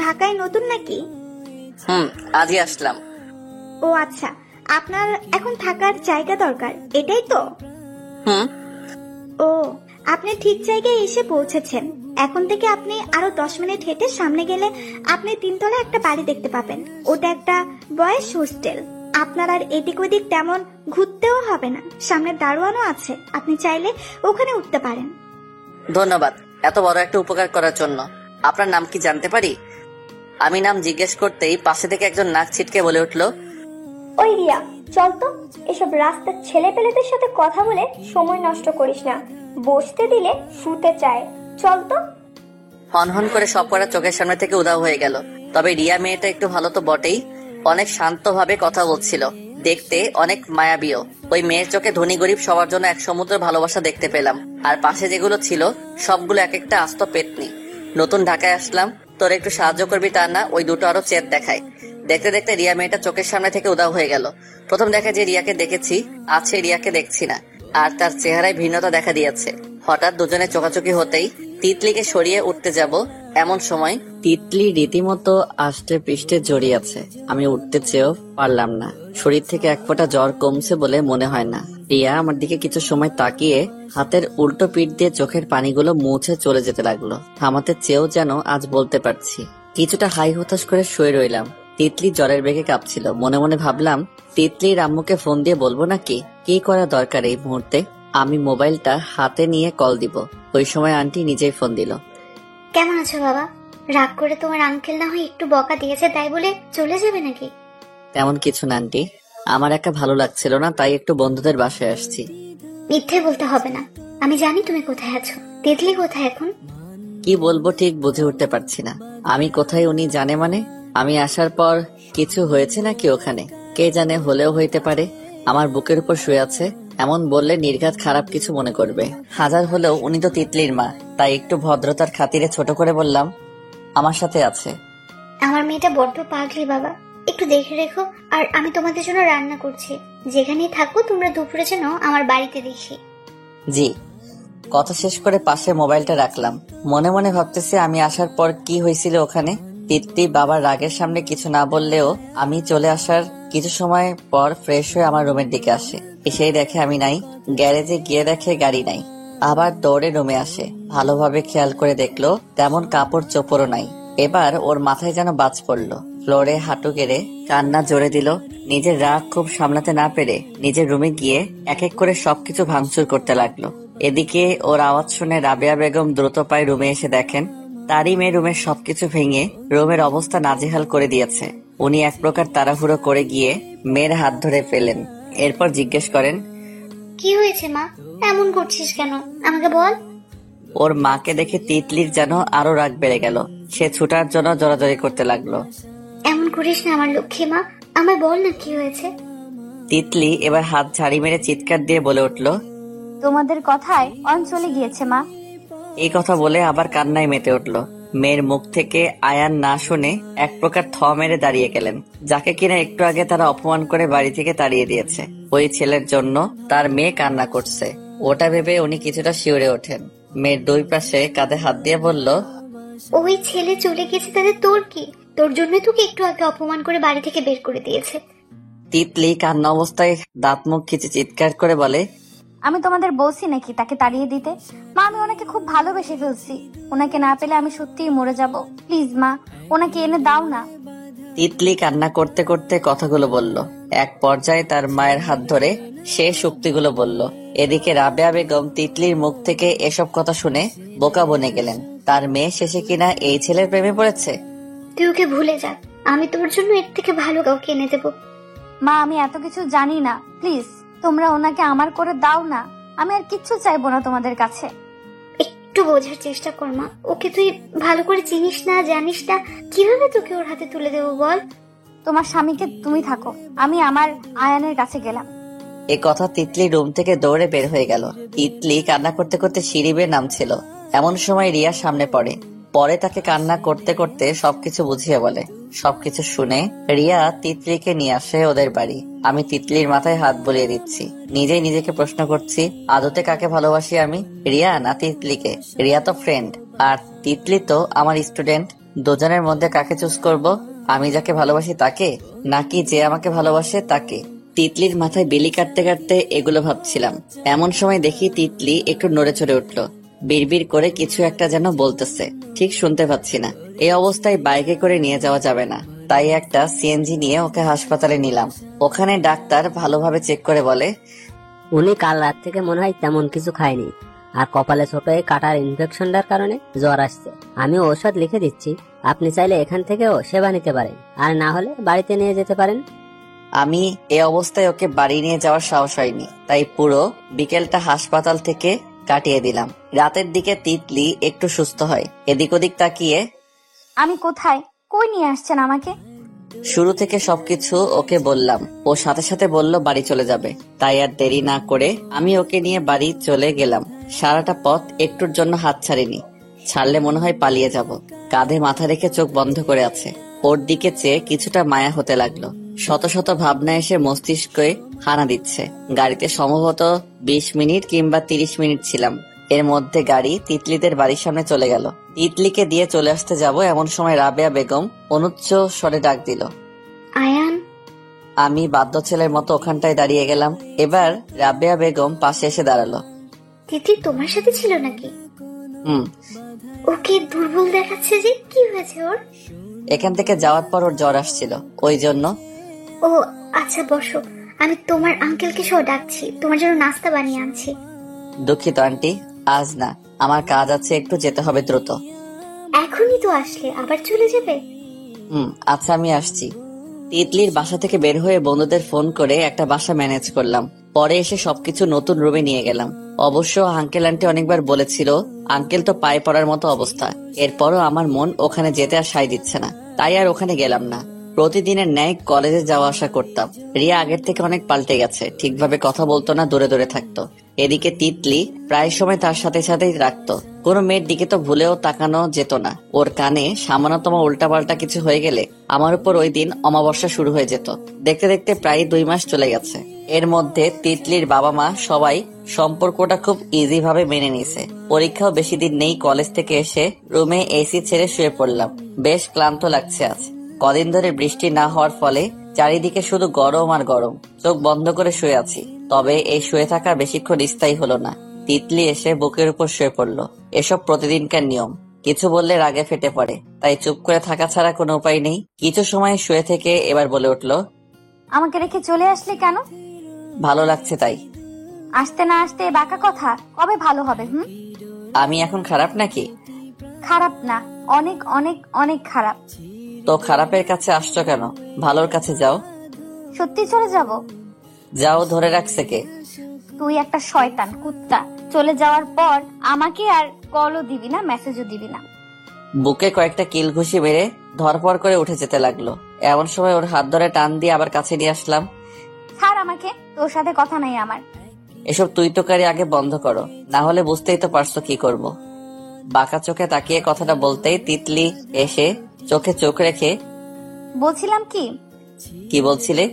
ঢাকায় নতুন নাকি? আজই আসলাম। ও আচ্ছা, আপনার এখন থাকার জায়গা দরকার, এটাই তো? ও, আপনি ঠিক জায়গায় এসে পৌঁছেছেন। এখন থেকে আপনি আরো 10 মিনিট হেঁটে সামনে গেলে আপনি 3 তলা একটা বাড়ি দেখতে পাবেন। ওটা একটা বয়েজ হোস্টেল। আপনার আর এদিক ওদিক তেমন ঘুরতেও হবে না। সামনে দারোয়ানও আছে, আপনি চাইলে ওখানে উঠতে পারেন। ধন্যবাদ এত বড় একটা উপকার করার জন্য। আপনার নাম কি জানতে পারি? আমি নাম জিজ্ঞেস করতেই পাশে থেকে একজন নাক ছিটকে বলে উঠলো, ওই রিয়া, চল তো। এসব রাস্তার ছেলে পেলেদের সাথে কথা বলে সময় নষ্ট করিস না। বসতে দিলে শুতে চায়, চল তো। হন হন করে সব করা চোখের সামনে থেকে উধাও হয়ে গেল। তবে রিয়া মেয়েটা একটু ভালো তো বটেই, অনেক শান্তভাবে কথা বলছিল। দেখতে অনেক মায়াবীও। ওই মেয়ের চোখে ধনী গরিব সবার জন্য এক সমুদ্র ভালোবাসা দেখতে পেলাম। আর পাশে যেগুলো ছিল সবগুলো এক একটা আস্ত পেতনি। নতুন ঢাকায় আসলাম, তোর একটু সাহায্য করবি তা না, ওই দুটো আরো চেত দেখায়। দেখতে দেখতে রিয়া মেয়েটা চোখের সামনে থেকে উধাও হয়ে গেল। প্রথম দেখা যে রিয়াকে দেখেছি, আছে রিয়াকে দেখছি না। আর তার চেহারায় ভিন্নতা দেখা দিয়েছে। হঠাৎ দুজনে চোখাচোখি হতেই তিতলিকে সরিয়ে উঠতে যাব, এমন সময় তিতলি রীতিমতো আষ্টে পৃষ্ঠে জড়িয়ে আছে। আমি উঠতে চেয়েও পারলাম না। শরীর থেকে এক ফোঁটা জ্বর কমছে বলে মনে হয় না। রিয়া আমার দিকে কিছু সময় তাকিয়ে হাতের উল্টো পিঠ দিয়ে চোখের পানিগুলো মুছে চলে যেতে লাগলো। থামাতে চেয়েও যেন আজ বলতে পারছি। কিছুটা হাই হতাশ করে শুয়ে রইলাম। তিতলি জ্বরের বেগে কাঁপছিল। মনে মনে ভাবলাম, তিতলির আম্মুকে ফোন দিয়ে বলবো নাকি? কি করা দরকার এই মুহূর্তে? আমি মোবাইলটা হাতে নিয়ে কল দিব। ওই সময় আন্টি নিজেই ফোন দিল। কেমন আছো বাবা? রাগ করে তোমার আঙ্কেল না হয় একটু বকা দিয়েছে তাই বলে চলে যাবে নাকি? তেমন কিছু না আন্টি, আমার একা ভালো লাগছিল না, তাই একটু বন্ধুদের বাসায় আসছি। মিথ্যে বলতে হবে না, আমি জানি তুমি কোথায় আছো। তিতলি কোথায় এখন? কি বলবো ঠিক বুঝে উঠতে পারছি না। আমি কোথায় উনি জানে মানে? আমি আসার পর কিছু হয়েছে নাকি ওখানে? কে জানে, হলেও হইতে পারে। আমার বুকের উপর শুয়ে আছে, এমন বললে নির্ঘাত খারাপ কিছু মনে করবে। হাজার হলেও উনি তো তিতলির মা, তাই একটু ভদ্রতার খাতিরে ছোট করে বললাম, আমার সাথে আছে। আমার মেয়েটা বড্ড পাগলি বাবা, একটু দেখে রেখো। আর আমি তোমাদের জন্য রান্না করছি, যেখানেই থাকো তোমরা দুপুরে যেন আমার বাড়িতে দেখি। জি। কথা শেষ করে পাশে মোবাইলটা রাখলাম। মনে মনে ভাবতেছি আমি আসার পর কি হয়েছিল ওখানে। তিতলি বাবার রাগের সামনে কিছু না বললেও আমি চলে আসার কিছু সময় পর ফ্রেশ হয়ে আমার রুমের দিকে আসে। এসেই দেখে আমি নাই। গ্যারেজে গিয়ে দেখে গাড়ি নাই। আবার দৌড়ে রুমে আসে। ভালোভাবে খেয়াল করে দেখলো তেমন কাপড় চোপড়ও নাই। এবার ওর মাথায় যেন বাজ পড়লো। ফ্লোরে হাঁটু গেড়ে কান্না জোরে দিল। নিজের রাগ খুব সামলাতে না পেরে নিজের রুমে গিয়ে এক এক করে সবকিছু ভাঙচুর করতে লাগলো। এদিকে ওর আওয়াজ শুনে রাবেয়া বেগম দ্রুত পায়ে রুমে এসে দেখেন তারই মেয়ে রুমের সবকিছু ভেঙে রুমের অবস্থা নাজেহাল করে দিয়েছে। উনি এক প্রকার তাড়াহুড়ো করে গিয়ে মেয়ের হাত ধরে ফেলেন। এরপর জিজ্ঞেস করেন, কি হয়েছে মা, এমন করছিস কেন, আমাকে বল। ওর মাকে দেখে তিতলির যেন আরো রাগ বেড়ে গেল। সে ছুটার জন্য জড়াজড়ি করতে লাগলো। এমন করিস না আমার লক্ষ্মী মা, আমায় বল না কি হয়েছে। তিতলি এবার হাত ঝাড়ি মেরে চিৎকার দিয়ে বলে উঠল, তোমাদের কথায় অন চলে গিয়েছে মা। এই কথা বলে আবার কান্নায় মেতে উঠল। মেয়ের মুখ থেকে আয়ান না শুনে এক প্রকার থ মেরে দাঁড়িয়ে গেলেন, যাকে কিনা একটু আগে তারা অপমান করে বাড়ি থেকে তাড়িয়ে দিয়েছে। ওই ছেলের জন্য তার মেয়ে কান্না করছে, ওটা ভেবে উনি কিছুটা শিউরে ওঠেন। মেয়ের দুই পাশে কাঁধে হাত দিয়ে বলল, ওই ছেলে চলে গেছে তাদের তোর কি? তোর জন্য তোকে একটু আগে অপমান করে বাড়ি থেকে বের করে দিয়েছে। তিতলি কান্না অবস্থায় দাঁত মুখ খিচে চিৎকার করে বলে, আমি তোমাদের বলছি নাকি তাকে তাড়িয়ে দিতে? মা, আমি ওনাকে খুব ভালোবেসে ফেলছি। ওনাকে না পেলে আমি সত্যিই মরে যাব। প্লিজ মা, ওনাকে এনে দাও না। তিতলি কান্না করতে করতে কথাগুলো বলল। এক পর্যায়ে তার মায়ের হাত ধরে সে শক্তিগুলো বলল। এদিকে রাবেয়া বেগম তিতলির মুখ থেকে এসব কথা শুনে বোকা বনে গেলেন। তার মেয়ে শেষে কিনা এই ছেলের প্রেমে পড়েছে। তুই ওকে ভুলে যা, আমি তোর জন্য এর থেকে ভালো কাউকে এনে দেবো। মা, আমি এত কিছু জানি না, প্লিজ তোমরা ওনাকে আমার করে দাও না। আমি আর কিচ্ছু চাইবো না তোমাদের কাছে। একটু বোঝার চেষ্টা কর মা, ওকে তুই ভালো করে চিনিস না, জানিস না, কিভাবে তোকে ওর হাতে তুলে দেবো বল। তোমার স্বামীকে তুমি থাকো, আমি আমার আয়ানের কাছে গেলাম। এ কথা তিতলি রুম থেকে দৌড়ে বের হয়ে গেল। তিতলি কান্না করতে করতে সিঁড়ি বেয়ে নামছিল। এমন সময় রিয়া সামনে পরে তাকে কান্না করতে করতে সবকিছু বুঝিয়ে বলে। সবকিছু শুনে রিয়া তিতলিকে নিয়ে আসে ওদের বাড়ি। আমি তিতলির মাথায় হাত বুলিয়ে দিচ্ছি। নিজেই নিজেকে প্রশ্ন করছি, আদতে কাকে ভালোবাসি আমি, রিয়া না তিতলিকে? রিয়া তো ফ্রেন্ড, আর তিতলি তো আমার স্টুডেন্ট। দুজনের মধ্যে কাকে চুজ করব? আমি যাকে ভালোবাসি তাকে, নাকি যে আমাকে ভালোবাসে তাকে? তিতলির মাথায় বেলি কাটতে কাটতে এগুলো ভাবছিলাম। এমন সময় দেখি তিতলি একটু নড়ে চড়ে উঠলো। বিড়বিড় করে কিছু একটা যেন বলতেছে, ঠিক শুনতে পাচ্ছি না। এই অবস্থায় বাইকে করে নিয়ে যাওয়া যাবে না, তাই একটা সিএনজি নিয়ে ওকে হাসপাতালে নিলাম। ওখানে ডাক্তার ভালোভাবে চেক করে বলে, উনি কাল রাত থেকে মনে হয় তেমন কিছু খায়নি, আর কপালে ছোট কাটার ইনফেকশনটার কারণে জ্বর আসছে। আমি ঔষধ লিখে দিচ্ছি, আপনি চাইলে এখান থেকেও সেবা নিতে পারেন, আর না হলে বাড়িতে নিয়ে যেতে পারেন। আমি এই অবস্থায় ওকে বাড়ি নিয়ে যাওয়ার সাহস হয়নি, তাই পুরো বিকেলটা হাসপাতাল থেকে কাটিয়ে দিলাম। রাতের দিকে তিতলি একটু সুস্থ হয়। এদিক ওদিক তাকিয়ে, আমি কোথায়, কই নিয়ে আসছেন আমাকে? শুরু থেকে সবকিছু ওকে বললাম। ও সাথে সাথে বলল বাড়ি চলে যাবে, তাই আর দেরি না করে আমি ওকে নিয়ে বাড়ি চলে গেলাম। সারাটা পথ একটুর জন্য হাত ছাড়িনি, ছাড়লে মনে হয় পালিয়ে যাব। কাঁধে মাথা রেখে চোখ বন্ধ করে আছে। ওর দিকে চেয়ে কিছুটা মায়া হতে লাগলো। শত শত ভাবনা এসে মস্তিষ্কে হানা দিচ্ছে। গাড়িতে সম্ভবত 20 মিনিট কিংবা 30 মিনিট ছিলাম। এর মধ্যে গাড়ি তিতলিদের বাড়ির সামনে চলে গেল। তিতলিকে দিয়ে চলে আসতে যাব এমন সময় রাবেয়া বেগম অনুচ্চ স্বরে ডাক দিল, আয়ান। আমি বাধ্য ছেলের মতো ওখানটায় দাঁড়িয়ে গেলাম। এবার রাবেয়া বেগম পাশে এসে দাঁড়ালো। তিতলি তোমার সাথে ছিল নাকি? ওকে দুর্বল দেখাচ্ছে যে, কি হয়েছে ওর? এখান থেকে যাওয়ার পর ওর জ্বর আসছিল, ওই জন্য। ও আচ্ছা, বসো, আমি তোমার আঙ্কেলকে সহ ডাকছি, তোমার জন্য নাস্তা বানিয়ে আনছি। দুঃখিত আন্টি, আজ না, আমার কাজ আছে, একটু যেতে হবে দ্রুত। এখনই তো আসলে, আবার চলে যাবে? আচ্ছা আমি আসছি। তিতলির বাসা থেকে বের হয়ে বন্ধুদের ফোন করে একটা বাসা ম্যানেজ করলাম। পরে এসে সবকিছু নতুন রুমে নিয়ে গেলাম। অবশ্য আঙ্কেল আন্টি অনেকবার বলেছিল, আঙ্কেল তো পায়ে পড়ার মতো অবস্থা। এরপরও আমার মন ওখানে যেতে আর সায় দিচ্ছে না, তাই আর ওখানে গেলাম না। প্রতিদিনের ন্যায় কলেজে যাওয়া আসা করতাম। রিয়া আগের থেকে অনেক পাল্টে গেছে, ঠিকভাবে কথা বলতো না, দূরে দূরে থাকতো। এদিকে তিতলি প্রায় সময় তার সাথে সাথেই রাখতো। কোনো মেয়ের দিকে তো ভুলেও তাকানো যেত না। ওর কানে সামান্যতম উল্টাপাল্টা কিছু হয়ে গেলে আমার উপর ওই দিন অমাবস্যা শুরু হয়ে যেত। দেখতে দেখতে প্রায় 2 মাস চলে গেছে। এর মধ্যে তিতলির বাবা মা সবাই সম্পর্কটা খুব ইজি ভাবে মেনে নিয়েছে। পরীক্ষাও বেশি দিন নেই। কলেজ থেকে এসে রুমে এসি ছেড়ে শুয়ে পড়লাম। বেশ ক্লান্ত লাগছে আজ। কদিন ধরে বৃষ্টি না হওয়ার ফলে চারিদিকে শুধু গরম আর গরম। চোখ বন্ধ করে শুয়ে আছি। তবে এই শুয়ে থাকা বেশিক্ষণ স্থায়ী হলো না। তিতলি এসে বুকের উপর শুয়ে পড়লো। এসব প্রতিদিনকার নিয়ম। কিছু বললে রাগে ফেটে পড়ে, তাই চুপ করে থাকা ছাড়া কোনো উপায় নেই। কিছু সময় শুয়ে থেকে এবার বলে উঠলো, আমাকে রেখে চলে আসলে কেন? ভালো লাগছে তাই। আসতে না আসতে বাঁকা কথা, কবে ভালো হবে? আমি এখন খারাপ নাকি? খারাপ না, অনেক অনেক অনেক খারাপ। তো খারাপের কাছে আসছো কেন? ভালোর কাছে যাও। সত্যি চলে যাব? যাও, ধরে রাখছে কে? তুই একটা শয়তান কুত্তা। চলে যাওয়ার পর আমাকে আর কলও দিবি না, মেসেজও দিবি না। বুকে কয়েকটা কিল ঘুষি মেরে ধরপর করে উঠে যেতে লাগলো। এমন সময় ওর হাত ধরে টান দিয়ে আবার কাছে নিয়ে আসলাম। ছাড় আমাকে, তোর সাথে কথা নাই আমার। এসব তুই তোকারি আগে বন্ধ করো, না হলে বুঝতেই তো পারছো কি করব। বাঁকা চোখে তাকিয়ে কথাটা বলতেই তিতলি এসে চোখে চোখ রেখে, বলছিলাম কি বলছিলে?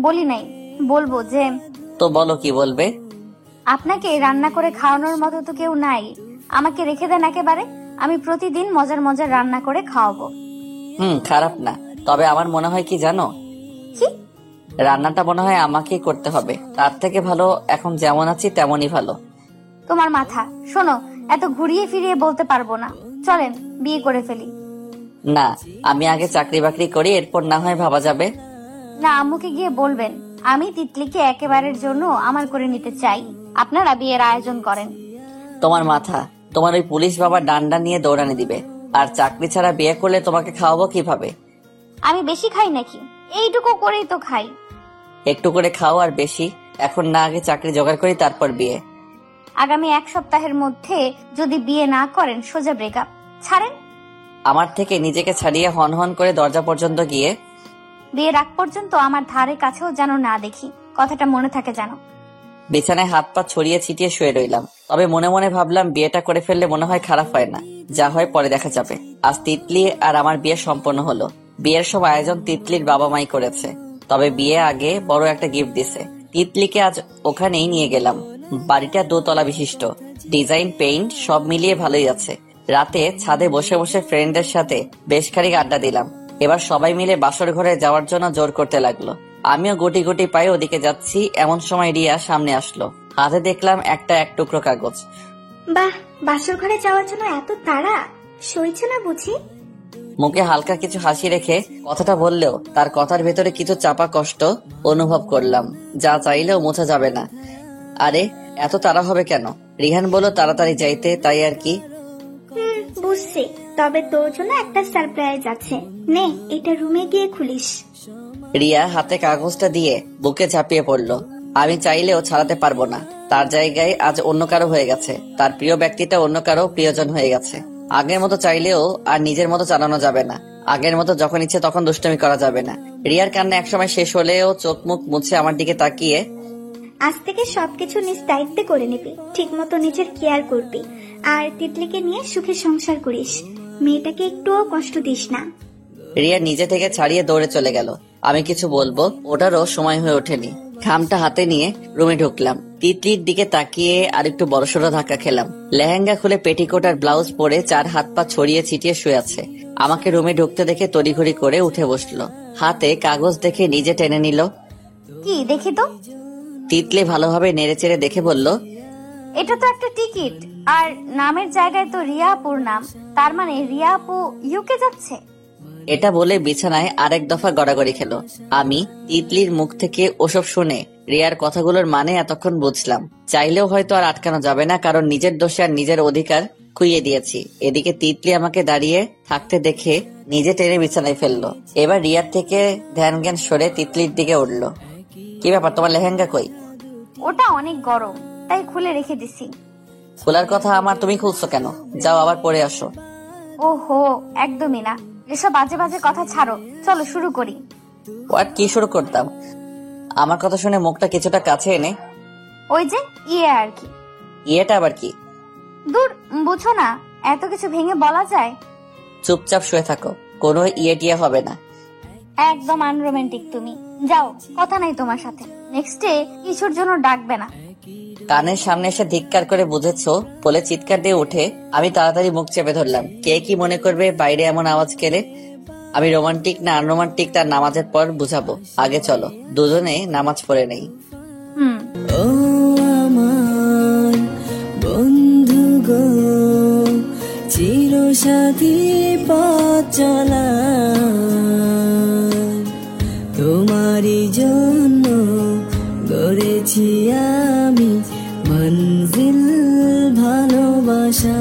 বলি নাই, বলবো যে। তো বলো, কি বলবে? আপনাকে রান্না করে খাওয়ানোর মতো তো কেউ নাই। আমাকে রেখে দেন একেবারে। আমি প্রতিদিন মজার মজার রান্না করে খাওয়াবো। খারাপ না, তবে আমার মনে হয় কি জানো, কি? রান্নাটা মনে হয় আমাকেই করতে হবে। তার থেকে ভালো এখন যেমন আছি তেমনই ভালো। তোমার মাথা। শোনো, এত ঘুরিয়ে ফিরিয়ে বলতে পারবো না। চলেন বিয়ে করে ফেলি। না, আমি আগে চাকরি বাকরি করি, এরপর না হয় ভাবা যাবে। না, আম্মুকে গিয়ে বলবেন আমি তিতলিকে একেবারের জন্য আমার করে নিতে চাই। আপনারা বিয়ের আয়োজন করেন। তোমার মাথা। তোমার ওই পুলিশ বাবা ডান্ডা নিয়ে দৌড়ানি দিবে। আর চাকরি ছাড়া বিয়ে করলে তোমাকে খাওয়াবো কিভাবে? আমি বেশি খাই নাকি? এইটুকু করেই তো খাই। একটু করে খাও আর বেশি। এখন না, আগে চাকরি জোগাড় করি, তারপর বিয়ে। আগামী 1 সপ্তাহের মধ্যে যদি বিয়ে না করেন সোজা ব্রেকআপ। ছাড়েন। আমার থেকে নিজেকে ছাড়িয়ে হন হন করে দরজা পর্যন্ত গিয়ে বিয়ের আগ পর্যন্ত আমার ধারে কাছেও যেন না দেখি। কথাটা মনে থাকে যেন। বিছানায় হাত পা ছড়িয়ে ছিটিয়ে শুয়ে রইলাম। তবে মনে মনে ভাবলাম, বিয়েটা করে ফেললে মনে হয় খারাপ হয় না। যা হয় পরে দেখা যাবে। আজ তিতলি আর আমার বিয়ে সম্পন্ন হলো। বিয়ের সব আয়োজন তিতলির বাবা মাই করেছে। তবে বিয়ে আগে বড় একটা গিফট দিছে। তিতলিকে আজ ওখানেই নিয়ে গেলাম। বাড়িটা 2 তলা বিশিষ্ট। ডিজাইন, পেইন্ট সব মিলিয়ে ভালোই আছে। রাতে ছাদে বসে বসে ফ্রেন্ডদের সাথে বেশ খানিক আড্ডা দিলাম। এবার সবাই মিলে বাসর ঘরে যাওয়ার জন্য জোর করতে লাগলো। আমিও গুটি গুটি পায়ে ওদিকে যাচ্ছি। এমন সময় রিয়া সামনে আসলো। হাতে দেখলাম একটা 1 টুকরো কাগজ। বাহ, বাসর ঘরে যাওয়ার জন্য এত তাড়া, সইছে না বুঝি? মুখে হালকা কিছু হাসি রেখে কথাটা বললেও তার কথার ভেতরে কিছু চাপা কষ্ট অনুভব করলাম, যা চাইলেও মোছা যাবে না। আরে এত তাড়া হবে কেন? রিহান বলল তাড়াতাড়ি যাইতে, তাই আর কি। বুঝছি, তবে তোর জন্য একটা সারপ্রাইজ আছে। নে, এটা রুমে গিয়ে খুলিস। রিয়া হাতে কাগজটা দিয়ে বুকে ঝাঁপিয়ে পড়লো। আমি চাইলেও ছাড়াতে পারবো না। তার জায়গায় আজ অন্য কারো হয়ে গেছে। তার প্রিয় ব্যক্তিটা অন্য কারো প্রিয়জন হয়ে গেছে। আগের মতো চাইলেও আর নিজের মতো চালানো যাবে না। আগের মতো যখন ইচ্ছে তখন দুষ্টুমি করা যাবে না। রিয়ার কান্না একসময় শেষ হলেও চোখ মুখ মুছে আমার দিকে তাকিয়ে, আজ থেকে সবকিছু নিজ দায়িত্বে করে নিবি, ঠিক মতো নিজের কেয়ার করবি, আর তিতলিকে নিয়ে সুখে সংসার করিস। মেয়েটাকে একটুও কষ্ট দিস না। রিয়া নিজে থেকে ছাড়িয়ে দৌড়ে চলে গেল। আমি কিছু বলবো, ওটারও সময় হয়ে ওঠেনি। খামটা হাতে নিয়ে রুমে ঢুকলাম। তিতলির দিকে তাকিয়ে আর একটু বড়সড় ধাক্কা খেলাম। লেহেঙ্গা খুলে পেটিকোট আর ব্লাউজ পরে 4 হাত পা ছড়িয়ে ছিটিয়ে শুয়ে আছে। আমাকে রুমে ঢুকতে দেখে তড়িঘড়ি করে উঠে বসলো। হাতে কাগজ দেখে নিজে টেনে নিল। কি দেখি তো? তিতলি ভালোভাবে নেড়েচেড়ে দেখে বলল, এটা তো একটা টিকিট, আর নামের জায়গায় তো রিয়া আপুর নাম। তার মানে রিয়া আপু ইউকে যাচ্ছে। এটা বলে বিছানায় আরেক দফা গড়াগড়ি খেলো। আমি তিতলির মুখ থেকে ওসব শুনে রিয়ার কথাগুলোর মানে এতক্ষণ বুঝলাম। চাইলেও হয়তো আর আটকানো যাবে না, কারণ নিজের দোষে আর নিজের অধিকার খুইয়ে দিয়েছি। এদিকে তিতলি আমাকে দাঁড়িয়ে থাকতে দেখে নিজে টেনে বিছানায় ফেললো। এবার রিয়ার থেকে ধ্যান জ্ঞান সরে তিতলির দিকে উঠলো। কি ব্যাপার, তোমার লেহেঙ্গা কই? ওটা অনেক গরম, তাই খুলে রেখে দিছি। খোলার কথা আমার, তুমি খুলছো কেন? যাও আবার পরে আসো। ওহো, একদমই না। এসব বাজে বাজে কথা ছাড়ো, চলো শুরু করি। হোয়াট? কি শুরু করতাম? আমার কথা শুনে মুখটা কিছুটা কাছে এনে। ওই যে আর কি। ইয়েটা আবার কি? দূর, বুঝো না, এত কিছু ভেঙে বলা যায়? চুপচাপ শুয়ে থাকো, কোনো টিয়া হবে না। একদম আনরোমান্টিক তুমি। যাও, কথা নাই তোমার সাথে। নেক্সটে কিছুর জন্য ডাকবে না। কানের সামনে এসে ধিক্কার করে বুঝেছো বলে চিৎকার দিয়ে উঠে আমি তাড়াতাড়ি মুখ চেপে ধরলাম। কে কি মনে করবে বাইরে এমন আওয়াজ কেড়ে? আমি রোমান্টিক না আনরোমান্টিক তার নামাজের পর বুঝাবো। আগে চলো দুজনে নামাজ পড়ে নেই। ও আমার বন্ধু গো, চিরসাথী পথ চলা, তোমারই জন্য গড়েছি আমি মঞ্জিল ভালোবাসা।